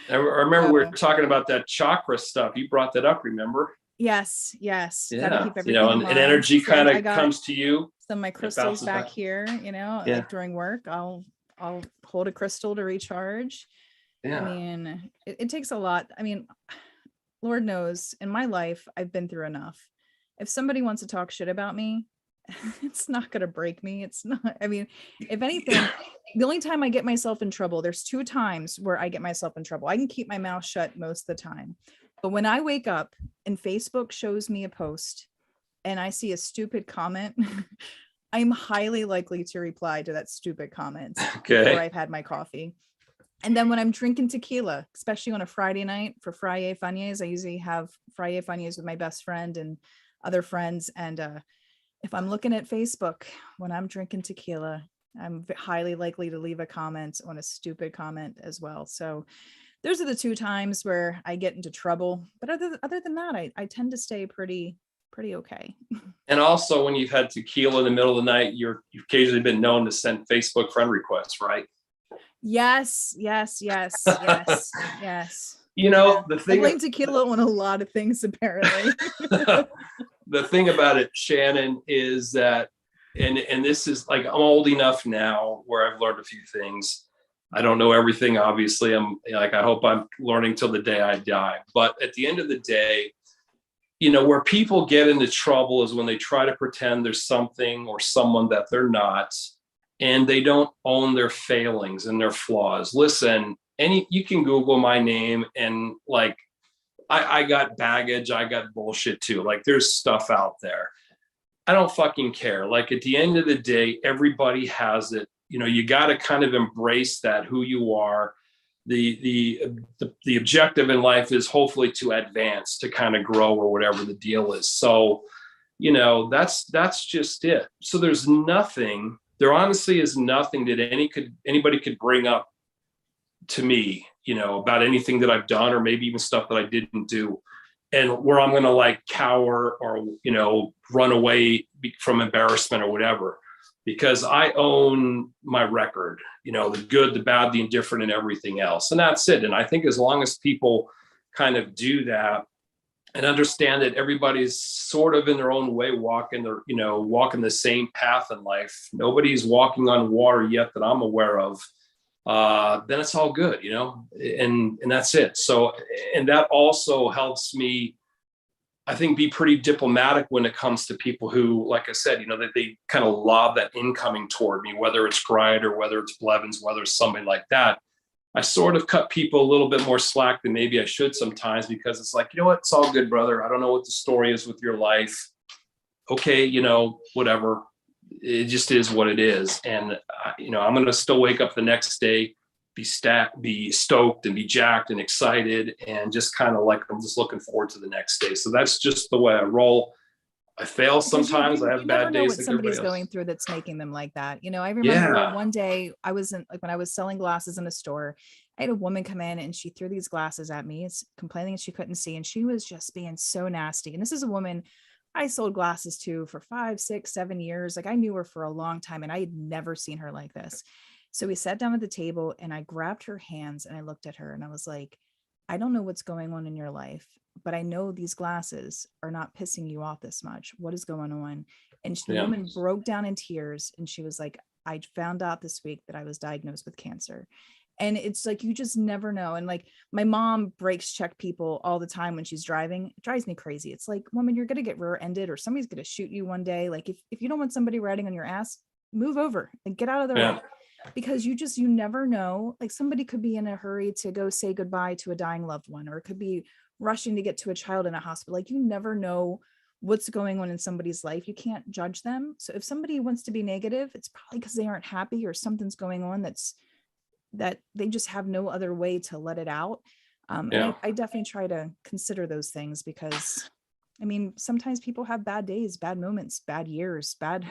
S2: I remember we were talking about that chakra stuff. You brought that up, remember?
S1: Yes.
S2: Yeah. Keep and energy kind of comes to you.
S1: Some of my crystals back here, like during work, I'll hold a crystal to recharge. Yeah. I mean, it takes a lot. I mean, Lord knows in my life, I've been through enough. If somebody wants to talk shit about me, it's not going to break me. It's not, I mean, if anything, the only time I get myself in trouble, there's 2 times where I get myself in trouble. I can keep my mouth shut most of the time. But when I wake up and Facebook shows me a post and I see a stupid comment, I'm highly likely to reply to that stupid comment before I've had my coffee. And then when I'm drinking tequila, especially on a Friday night for Friday Fanyes, I usually have Friday Fanyes with my best friend and other friends. And if I'm looking at Facebook when I'm drinking tequila, I'm highly likely to leave a comment on a stupid comment as well. So those are the two times where I get into trouble. But other than that, I tend to stay pretty okay.
S2: And also, when you've had tequila in the middle of the night, you've occasionally been known to send Facebook friend requests, right?
S1: Yes.
S2: You know, the
S1: I
S2: thing,
S1: blame tequila on a lot of things, apparently.
S2: the thing about it, Shannon, is that, and this is like, I'm old enough now where I've learned a few things. I don't know everything, obviously. I'm like, I hope I'm learning till the day I die. But at the end of the day, you know, where people get into trouble is when they try to pretend there's something or someone that they're not, and they don't own their failings and their flaws. Listen, you can Google my name, and like, I got baggage, I got bullshit too. Like, there's stuff out there. I don't fucking care. Like, at the end of the day, everybody has it. You know, you got to kind of embrace that, who you are. The objective in life is hopefully to advance, to kind of grow, or whatever the deal is. So, you know, that's just it. So there honestly is nothing that anybody could bring up to me, you know, about anything that I've done, or maybe even stuff that I didn't do, and where I'm going to like cower or, you know, run away from embarrassment or whatever, because I own my record, you know, the good, the bad, the indifferent, and everything else. And that's it. And I think as long as people kind of do that and understand that everybody's sort of in their own way walking the same path in life, nobody's walking on water yet that I'm aware of, then it's all good, you know, and that's it. So, and that also helps me, I think, be pretty diplomatic when it comes to people who, like I said, you know, that they kind of lob that incoming toward me, whether it's Grider or whether it's Blevins, whether it's somebody like that. I sort of cut people a little bit more slack than maybe I should sometimes, because it's like, you know what, it's all good, brother. I don't know what the story is with your life. Okay, you know, whatever. It just is what it is. And, you know, I'm going to still wake up the next day, be stoked and be jacked and excited, and just kind of like, I'm just looking forward to the next day. So that's just the way I roll. I fail sometimes. I have bad days. You never know
S1: what somebody's going through that's making them like that. You know, I remember one day when I was selling glasses in a store, I had a woman come in and she threw these glasses at me. It's complaining she couldn't see. And she was just being so nasty. And this is a woman I sold glasses to for 5, 6, 7 years. Like, I knew her for a long time and I had never seen her like this. So we sat down at the table and I grabbed her hands and I looked at her and I was like, I don't know what's going on in your life, but I know these glasses are not pissing you off this much. What is going on? And the woman broke down in tears and she was like, I found out this week that I was diagnosed with cancer. And it's like, you just never know. And like, my mom brakes check people all the time when she's driving. It drives me crazy. It's like, woman, you're going to get rear-ended or somebody's going to shoot you one day. Like, if you don't want somebody riding on your ass, move over and get out of their way. Because you never know. Like, somebody could be in a hurry to go say goodbye to a dying loved one, or it could be rushing to get to a child in a hospital. Like, you never know what's going on in somebody's life. You can't judge them. So if somebody wants to be negative, it's probably because they aren't happy or something's going on that they just have no other way to let it out. And I definitely try to consider those things, because I mean, sometimes people have bad days, bad moments, bad years, bad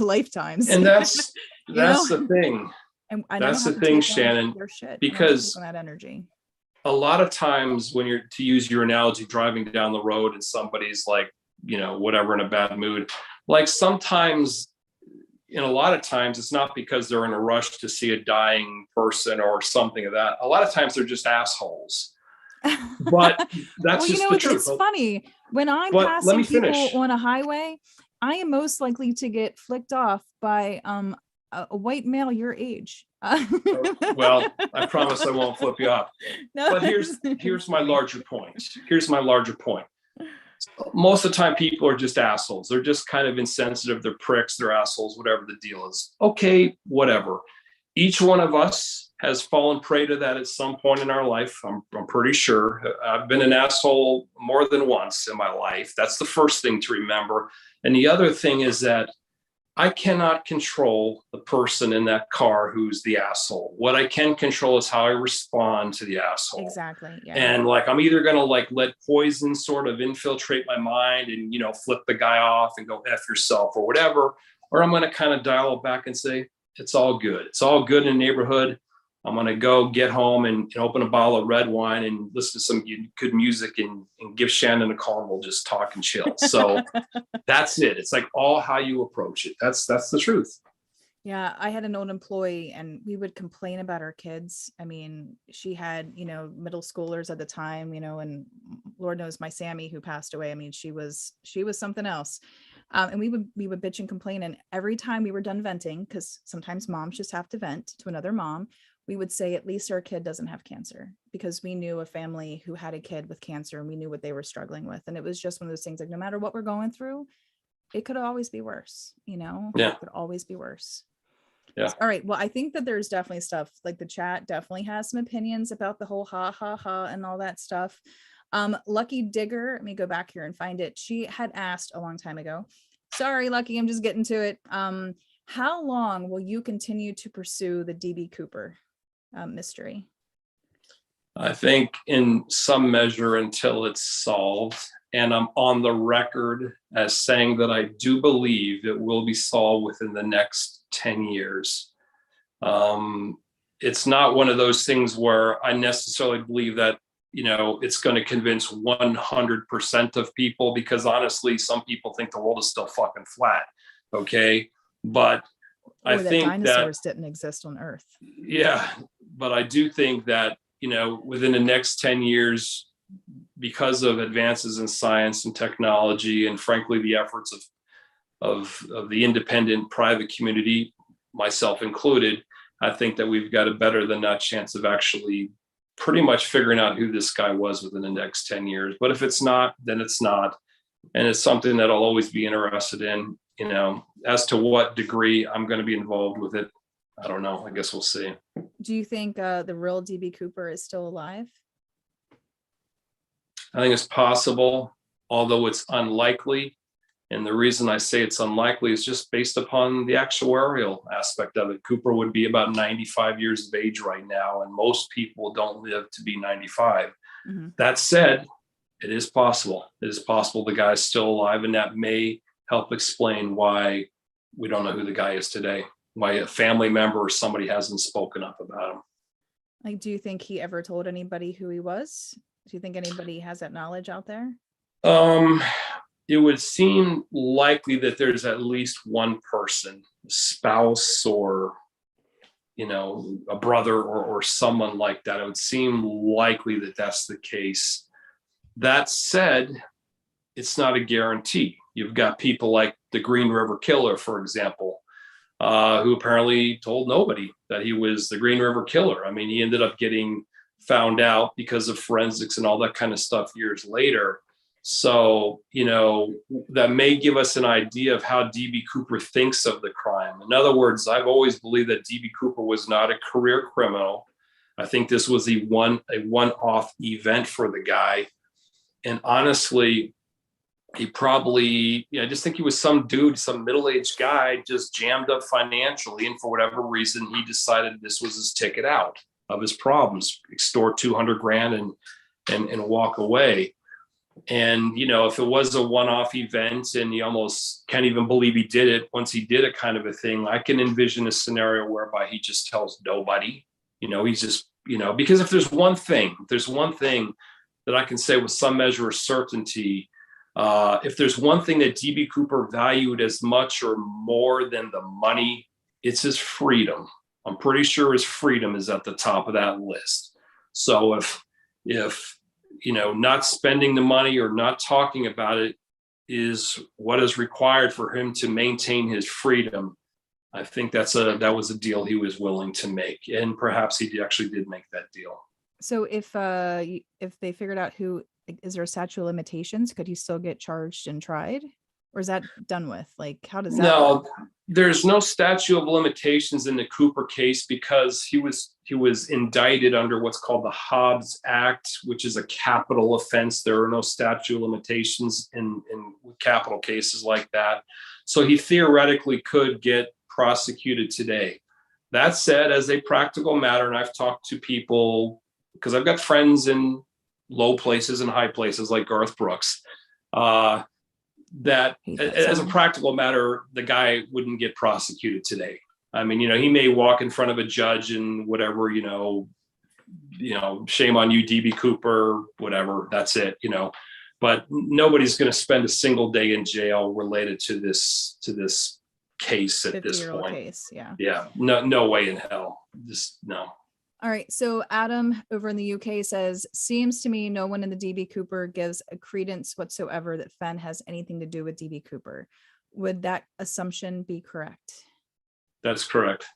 S1: lifetimes.
S2: And that's the thing.
S1: And
S2: that's the thing, Shannon, because
S1: that energy.
S2: A lot of times when you're, to use your analogy, driving down the road and somebody's like, you know, whatever, in a bad mood, like sometimes, and a lot of times it's not because they're in a rush to see a dying person or something of that. A lot of times they're just assholes. But that's just the truth.
S1: It's funny. When I'm passing people on a highway, I am most likely to get flicked off by a white male your age.
S2: Well, I promise I won't flip you off. No. But here's my larger point. Most of the time people are just assholes. They're just kind of insensitive. They're pricks. They're assholes, whatever the deal is. Okay, whatever. Each one of us has fallen prey to that at some point in our life. I'm pretty sure. I've been an asshole more than once in my life. That's the first thing to remember. And the other thing is that I cannot control the person in that car who's the asshole. What I can control is how I respond to the asshole.
S1: Exactly. Yeah.
S2: And like, I'm either going to like let poison sort of infiltrate my mind and, you know, flip the guy off and go F yourself or whatever, or I'm going to kind of dial it back and say, it's all good. It's all good in the neighborhood. I'm going to go get home and open a bottle of red wine and listen to some good music and give Shannon a call and we'll just talk and chill. So that's it. It's like all how you approach it. That's the truth.
S1: Yeah, I had an old employee and we would complain about our kids. I mean, she had, you know, middle schoolers at the time, you know, and Lord knows my Sammy who passed away. I mean, she was something else. And we would bitch and complain. And every time we were done venting, because sometimes moms just have to vent to another mom, we would say, at least our kid doesn't have cancer, because we knew a family who had a kid with cancer and we knew what they were struggling with. And it was just one of those things, like, no matter what we're going through, it could always be worse, you know?
S2: Yeah.
S1: It could always be worse.
S2: Yeah.
S1: All right. Well, I think that there's definitely stuff, like the chat definitely has some opinions about the whole ha ha ha and all that stuff. Lucky Digger, let me go back here and find it. She had asked a long time ago. Sorry, Lucky, I'm just getting to it. How long will you continue to pursue the DB Cooper mystery?
S2: I think in some measure until it's solved. And I'm on the record as saying that I do believe it will be solved within the next 10 years. It's not one of those things where I necessarily believe that, you know, it's going to convince 100% of people, because honestly, some people think the world is still fucking flat. Okay. But I think
S1: dinosaurs didn't exist on Earth.
S2: Yeah. But I do think that, you know, within the next 10 years, because of advances in science and technology, and frankly, the efforts of the independent private community, myself included, I think that we've got a better than not chance of actually pretty much figuring out who this guy was within the next 10 years. But if it's not, then it's not. And it's something that I'll always be interested in, you know. As to what degree I'm going to be involved with it, I don't know. I guess we'll see.
S1: Do you think the real DB Cooper is still alive?
S2: I think it's possible, although it's unlikely. And the reason I say it's unlikely is just based upon the actuarial aspect of it. Cooper would be about 95 years of age right now, and most people don't live to be 95. Mm-hmm. That said, it is possible. It is possible the guy's still alive, and that may help explain why we don't know who the guy is today, why a family member or somebody hasn't spoken up about him.
S1: Like, do you think he ever told anybody who he was? Do you think anybody has that knowledge out there?
S2: It would seem likely that there's at least one person, a spouse or, you know, a brother or someone like that. It would seem likely that that's the case. That said, it's not a guarantee. You've got people like the Green River Killer, for example, who apparently told nobody that he was the Green River Killer. I mean, he ended up getting found out because of forensics and all that kind of stuff years later. So, you know, that may give us an idea of how DB Cooper thinks of the crime. In other words, I've always believed that DB Cooper was not a career criminal. I think this was a one-off event for the guy. And honestly, he probably, I just think he was some dude, some middle-aged guy just jammed up financially. And for whatever reason, he decided this was his ticket out of his problems, extort 200 grand and walk away. And, you know, if it was a one-off event and you almost can't even believe he did it, once he did it kind of a thing, I can envision a scenario whereby he just tells nobody, you know, he's just, you know, because if there's one thing that I can say with some measure of certainty, if there's one thing that DB Cooper valued as much or more than the money, it's his freedom. I'm pretty sure his freedom is at the top of that list. So if you know, not spending the money or not talking about it is what is required for him to maintain his freedom, I think that was a deal he was willing to make, and perhaps he actually did make that deal.
S1: So if they figured out who, is there a statute of limitations? Could he still get charged and tried? or is that done with? Like, how does that
S2: No,
S1: work?
S2: there's no statute of limitations in the Cooper case because he was indicted under what's called the Hobbes Act, which is a capital offense. There are no statute of limitations in capital cases like that. So he theoretically could get prosecuted today. That said, as a practical matter, and I've talked to people, because I've got friends in low places and high places like Garth Brooks, that as a practical matter, the guy wouldn't get prosecuted today. I mean, he may walk in front of a judge and whatever, shame on you, DB Cooper, whatever, that's it, but nobody's going to spend a single day in jail related to this case at this point.
S1: Case, yeah.
S2: Yeah, no way in hell. Just no.
S1: All right. So Adam over in the UK says, seems to me no one in the DB Cooper gives a credence whatsoever that Fenn has anything to do with DB Cooper. Would that assumption be correct?
S2: That's correct.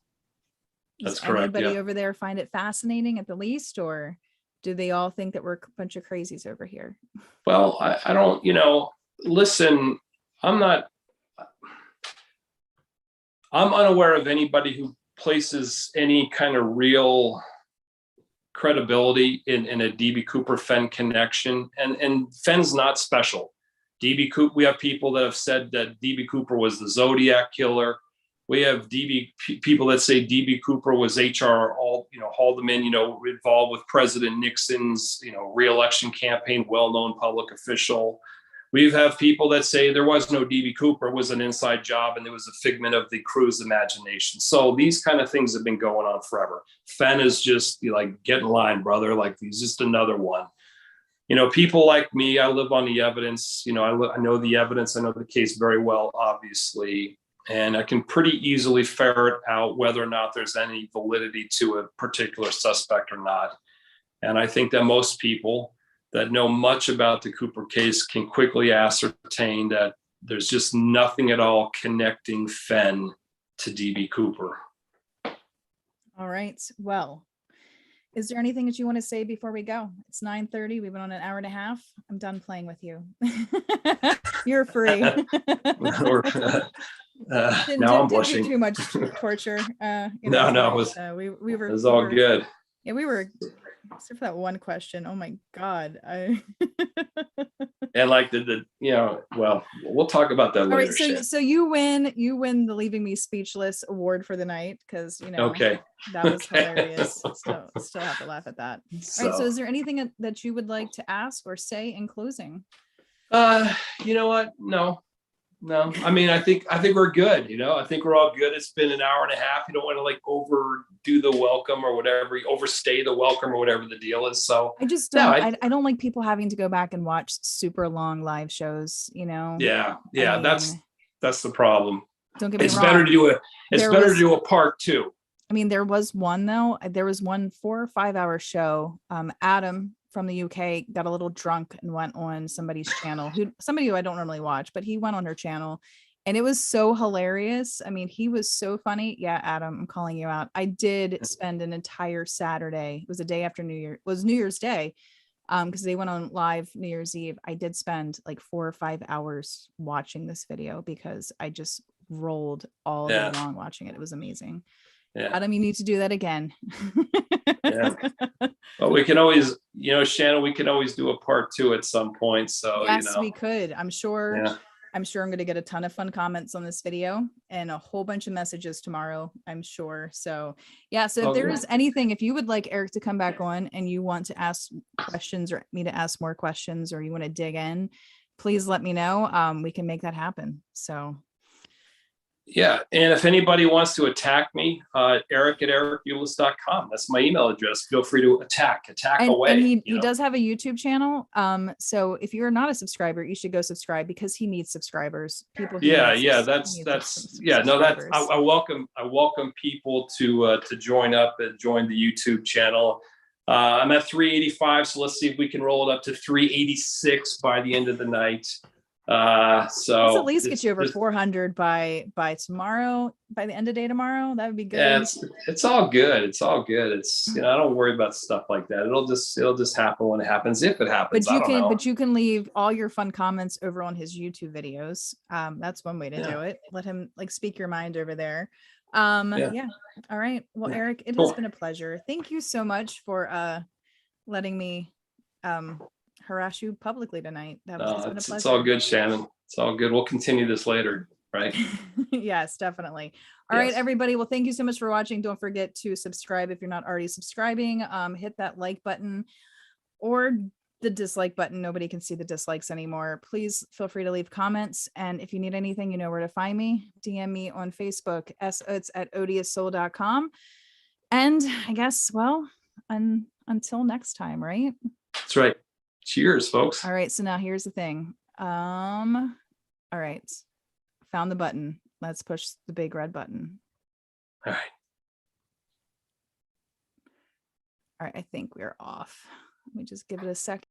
S1: Does anybody over there find it fascinating at the least, or do they all think that we're a bunch of crazies over here?
S2: Well, I don't, listen, I'm unaware of anybody who places any kind of real credibility in a DB Cooper Fenn connection, and Fenn's not special. DB Cooper, we have people that have said that DB Cooper was the Zodiac killer. We have people that say DB Cooper was HR Haldeman, involved with President Nixon's re-election campaign, well-known public official. We have people that say there was no DB Cooper, it was an inside job, and it was a figment of the crew's imagination. So these kind of things have been going on forever. Fenn is just like, get in line, brother. Like, he's just another one. People like me, I live on the evidence. I know the evidence. I know the case very well, obviously. And I can pretty easily ferret out whether or not there's any validity to a particular suspect or not. And I think that most people that know much about the Cooper case can quickly ascertain that there's just nothing at all connecting Fenn to DB Cooper.
S1: All right. Well, is there anything that you want to say before we go? It's 9:30. We've been on an hour and a half. I'm done playing with you. You're free.
S2: Now I'm blushing.
S1: Too much torture.
S2: No, it was all good.
S1: Yeah, we were, except for that one question. Oh my God.
S2: And like well, we'll talk about that later.
S1: All right, so you win the Leaving Me Speechless award for the night, because
S2: okay,
S1: that was hilarious. Still have to laugh at that. All right, so is there anything that you would like to ask or say in closing?
S2: You know what? No. I mean, I think we're good. I think we're all good. It's been an hour and a half. You don't want to overdo the welcome or whatever, overstay the welcome or whatever the deal is. So
S1: I just don't. I don't like people having to go back and watch super long live shows.
S2: Yeah. That's the problem.
S1: Don't get me wrong.
S2: It's better to do a part 2.
S1: I mean, there was one 4 or 5 hour show. Adam from the UK got a little drunk and went on somebody's channel, somebody who I don't normally watch, but he went on her channel, and it was so hilarious. I mean, he was so funny. Yeah, Adam, I'm calling you out. I did spend an entire Saturday. It was the day after New Year's Day. Because they went on live New Year's Eve. I did spend like 4 or 5 hours watching this video because I just rolled all day long watching it. It was amazing. Yeah. Adam, you need to do that again.
S2: Yeah. Well, we can always, Shannon, we can always do a part 2 at some point. So
S1: yes, we could. I'm sure. Yeah. I'm going to get a ton of fun comments on this video and a whole bunch of messages tomorrow, I'm sure. So yeah. So if there is anything, if you would like Eric to come back on and you want to ask questions or me to ask more questions, or you want to dig in, please let me know. We can make that happen. So
S2: yeah. And if anybody wants to attack me, eric@erikulis.com. That's my email address. Feel free to attack away.
S1: And he does have a YouTube channel. So if you're not a subscriber, you should go subscribe, because he needs subscribers. People.
S2: I welcome people to join up and join the YouTube channel. I'm at 385. So let's see if we can roll it up to 386 by the end of the night.
S1: Let's
S2: So
S1: at least get
S2: it's
S1: you over
S2: just-
S1: 400 by tomorrow, by the end of day tomorrow. That would be good.
S2: Yeah, it's all good. It's all good. It's, I don't worry about stuff like that. It'll just happen when it happens, if it happens.
S1: But
S2: I don't know.
S1: you can leave all your fun comments over on his YouTube videos. That's one way to do it. Let him like speak your mind over there. Yeah. All right. Well, Eric, it has been a pleasure. Thank you so much for letting me harass you publicly tonight. It's been a pleasure.
S2: It's all good, Shannon. It's all good. We'll continue this later, right?
S1: Yes, definitely. All right, everybody. Well, thank you so much for watching. Don't forget to subscribe if you're not already subscribing. Hit that like button or the dislike button. Nobody can see the dislikes anymore. Please feel free to leave comments. And if you need anything, you know where to find me. DM me on Facebook. It's at odioussoul.com. And I guess, well, until next time, right?
S2: That's right. Cheers, folks.
S1: All right. So now here's the thing. All right. Found the button. Let's push the big red button.
S2: All right.
S1: All right. I think we're off. Let me just give it a second.